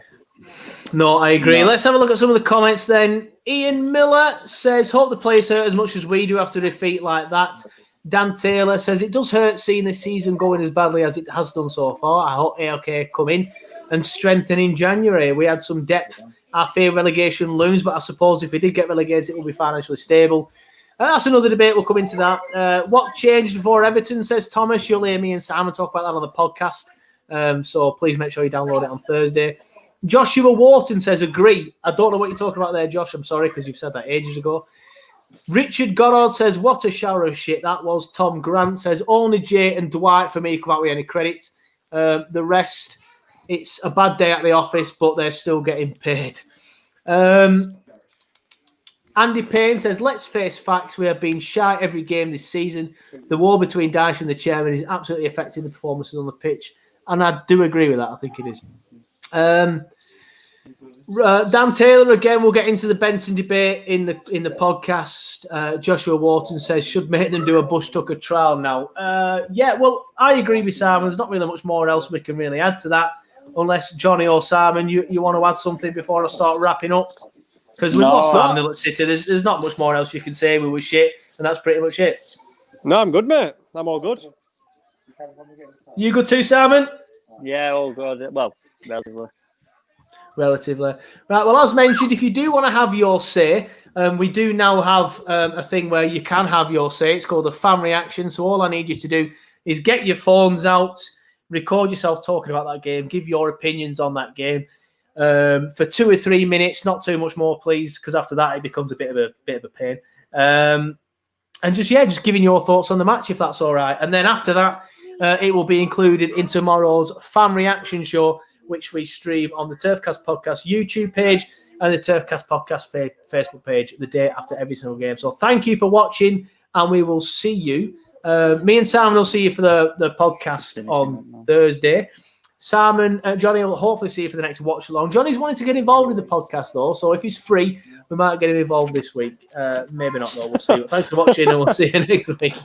No, I agree. Let's have a look at some of the comments then. Ian Miller says, hope the players hurt as much as we do after defeat like that. Dan Taylor says, it does hurt seeing this season going as badly as it has done so far. I hope AOK come in and strengthen in January. We had some depth. I fear relegation looms, but I suppose if we did get relegated, it will be financially stable. That's another debate. We'll come into that. What changed before Everton, says Thomas. You'll hear me and Simon talk about that on the podcast. So please make sure you download it on Thursday. Joshua Wharton says, agree. I don't know what you're talking about there, Josh. I'm sorry, because you've said that ages ago. Richard Goddard says, what a shower of shit that was. Tom Grant says, only Jay and Dwight for me come out with any credits. The rest, it's a bad day at the office, but they're still getting paid. Andy Payne says, let's face facts. We have been shy every game this season. The war between Dyche and the chairman is absolutely affecting the performances on the pitch. And I do agree with that. I think it is. Dan Taylor, again, we'll get into the Benson debate in the podcast. Joshua Wharton says, should make them do a Bush Tucker trial now. Yeah, well, I agree with Simon. There's not really much more else we can really add to that, unless Johnny or Simon, you want to add something before I start wrapping up? Because we've lost 5-0 at City. There's not much more else you can say. We were shit, and that's pretty much it. No, I'm good, mate. I'm all good. You good too, Simon? Yeah, all good. Well, relatively. Right, well, as mentioned, if you do want to have your say, we do now have a thing where you can have your say. It's called a fan reaction. So all I need you to do is get your phones out, record yourself talking about that game, give your opinions on that game for 2 or 3 minutes, not too much more, please, because after that it becomes a bit of a pain. And just giving your thoughts on the match, if that's all right. And then after that, it will be included in tomorrow's fan reaction show, which we stream on the TurfCast Podcast YouTube page and the TurfCast Podcast Facebook page the day after every single game. So thank you for watching, and we will see you. Me and Simon will see you for the podcast on Thursday. Simon, Johnny will hopefully see you for the next watch along. Johnny's wanting to get involved in the podcast though, so if he's free, we might get him involved this week. Maybe not though. We'll see. Thanks for watching, and we'll see you next week.